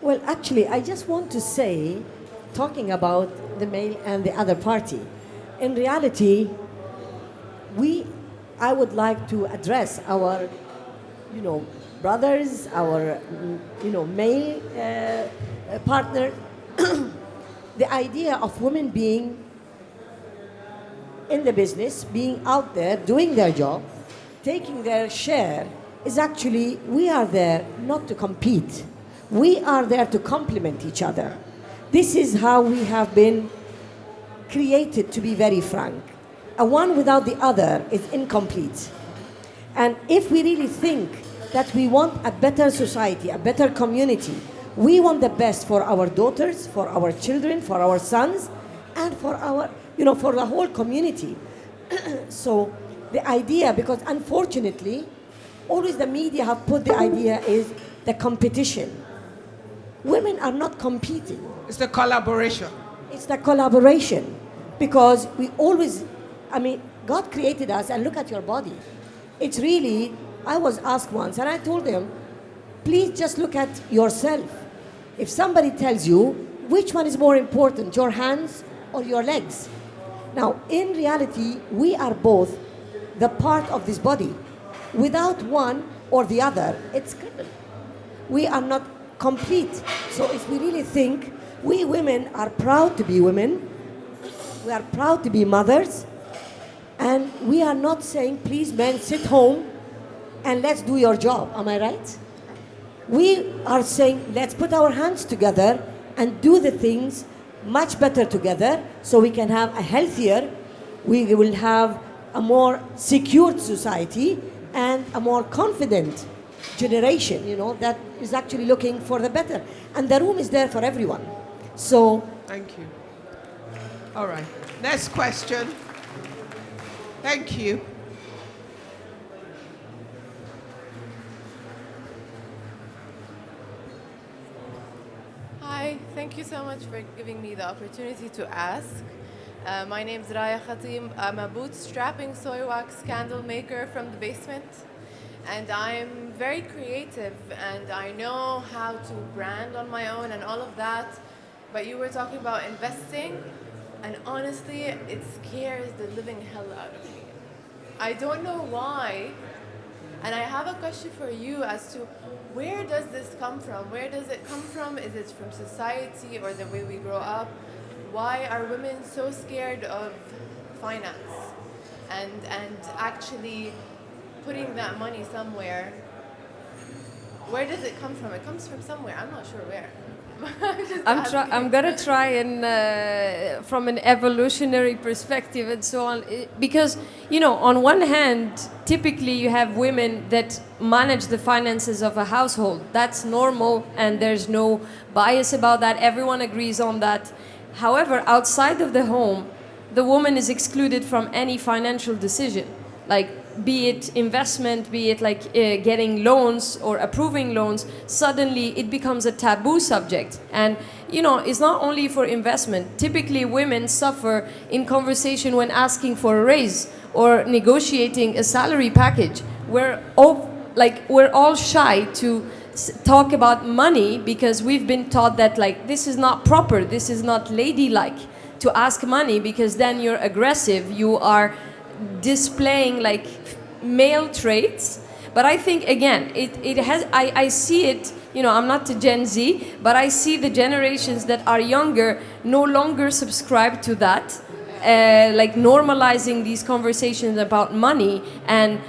Well, actually, I just want to say, talking about the male and the other party, in reality, I would like to address our, brothers, our, male partner, the idea of women being in the business, being out there, doing their job, taking their share, is actually, we are there not to compete. We are there to complement each other. This is how we have been created, to be very frank. A one without the other is incomplete. And if we really think that we want a better society, a better community, we want the best for our daughters, for our children, for our sons, and for our, for the whole community. So the idea, because unfortunately, always the media have put the idea is the competition. Women are not competing. It's the collaboration. It's the collaboration. Because we always, God created us, and look at your body. It's really, I was asked once, and I told them, please just look at yourself. If somebody tells you, which one is more important, your hands or your legs? Now, in reality, we are both the part of this body. Without one or the other, it's crippled. We are not complete. So if we really think, we women are proud to be women, we are proud to be mothers, and we are not saying, please men, sit home and let's do your job. Am I right? We are saying, let's put our hands together and do the things much better together, so we can have a healthier, we will have a more secured society and a more confident generation, that is actually looking for the better. And the room is there for everyone. So. Thank you. All right. Next question. Thank you. Hi, thank you so much for giving me the opportunity to ask. My name is Raya Khatim. I'm a bootstrapping soy wax candle maker from the basement. And I'm very creative, and I know how to brand on my own and all of that. But you were talking about investing, and honestly, it scares the living hell out of me. I don't know why. And I have a question for you as to, where does this come from? Where does it come from? Is it from society or the way we grow up? Why are women so scared of finance and actually putting that money somewhere, where does it come from? It comes from somewhere. I'm not sure where. I'm gonna try and from an evolutionary perspective and so on, because on one hand, typically you have women that manage the finances of a household. That's normal, and there's no bias about that. Everyone agrees on that. However, outside of the home, the woman is excluded from any financial decision, like be it investment, be it like getting loans or approving loans. Suddenly it becomes a taboo subject. And it's not only for investment. Typically women suffer in conversation when asking for a raise or negotiating a salary package. We're all shy to talk about money because we've been taught that this is not proper, this is not ladylike to ask money, because then you're aggressive, you are displaying male traits. But I think again it has, I see it, I'm not to Gen Z, but I see the generations that are younger no longer subscribe to that, normalizing these conversations about money. And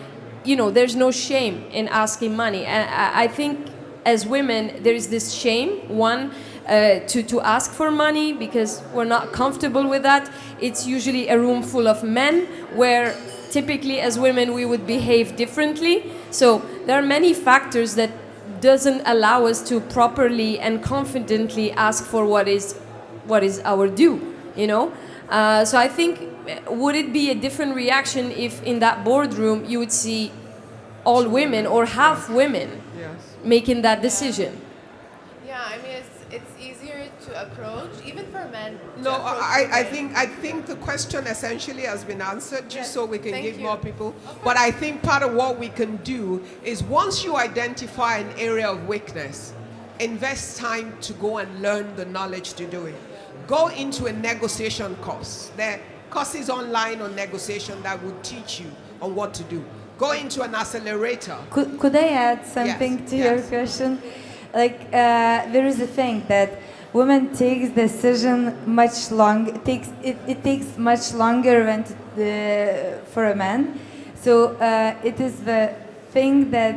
there's no shame in asking money. And I think as women there is this shame, to ask for money because we're not comfortable with that. It's usually a room full of men where typically as women we would behave differently. So there are many factors that doesn't allow us to properly and confidently ask for what is our due, So I think, would it be a different reaction if in that boardroom you would see all women or half women making that decision? Yeah, I mean, it's easier to approach, even for men. No, I think the question essentially has been answered, just so we can give more people. Okay. But I think part of what we can do is, once you identify an area of weakness, invest time to go and learn the knowledge to do it. Go into a negotiation course. There are courses online on negotiation that will teach you on what to do. Go into an accelerator. Could I add something to your question? There is a thing that women takes decision much long. It takes much longer than for a man. So it is the thing that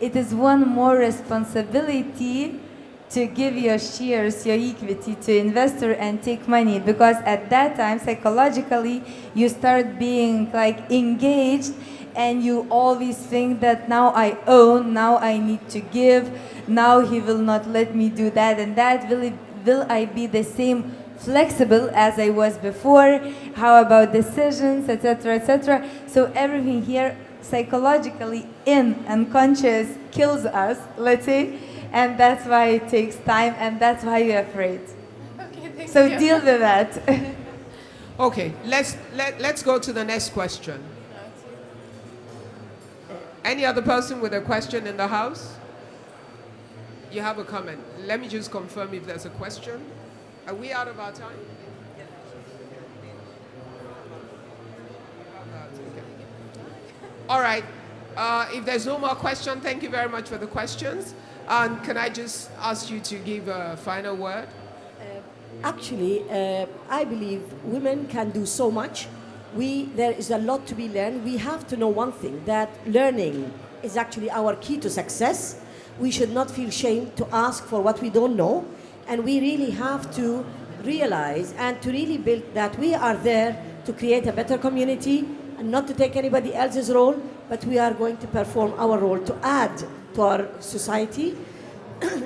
it is one more responsibility to give your shares, your equity to investor and take money, because at that time psychologically you start being engaged, and you always think that now I own, now I need to give, now he will not let me do that and that. Will I be the same flexible as I was before? How about decisions, etc., etc.? So everything here psychologically in unconscious kills us, let's say, and that's why it takes time, and that's why you're afraid. Okay, thank so you. Deal with that. Okay, let's go to the next question. Any other person with a question in the house? You have a comment. Let me just confirm if there's a question. Are we out of our time? All right. If there's no more question, thank you very much for the questions. And can I just ask you to give a final word? Actually, I believe women can do so much. There is a lot to be learned. We have to know one thing, that learning is actually our key to success. We should not feel shame to ask for what we don't know. And we really have to realize and to really build that we are there to create a better community and not to take anybody else's role, but we are going to perform our role to add to our society.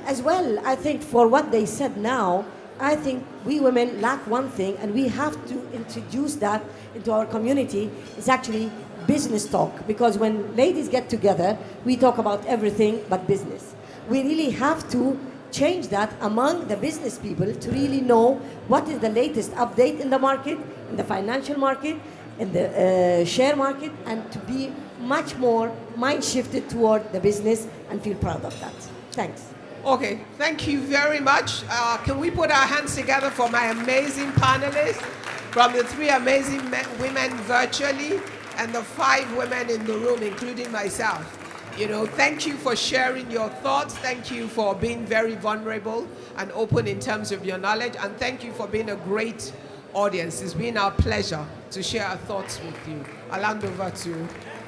As well, I think for what they said now, I think we women lack one thing, and we have to introduce that into our community. It's actually business talk, because when ladies get together, we talk about everything but business. We really have to change that among the business people to really know what is the latest update in the market, in the financial market, in the share market, and to be much more mind shifted toward the business and feel proud of that. Thanks. Okay, thank you very much. Can we put our hands together for my amazing panelists, from the 3 amazing women virtually and the 5 women in the room, including myself. Thank you for sharing your thoughts. Thank you for being very vulnerable and open in terms of your knowledge. And thank you for being a great audience. It's been our pleasure to share our thoughts with you. I'll hand over to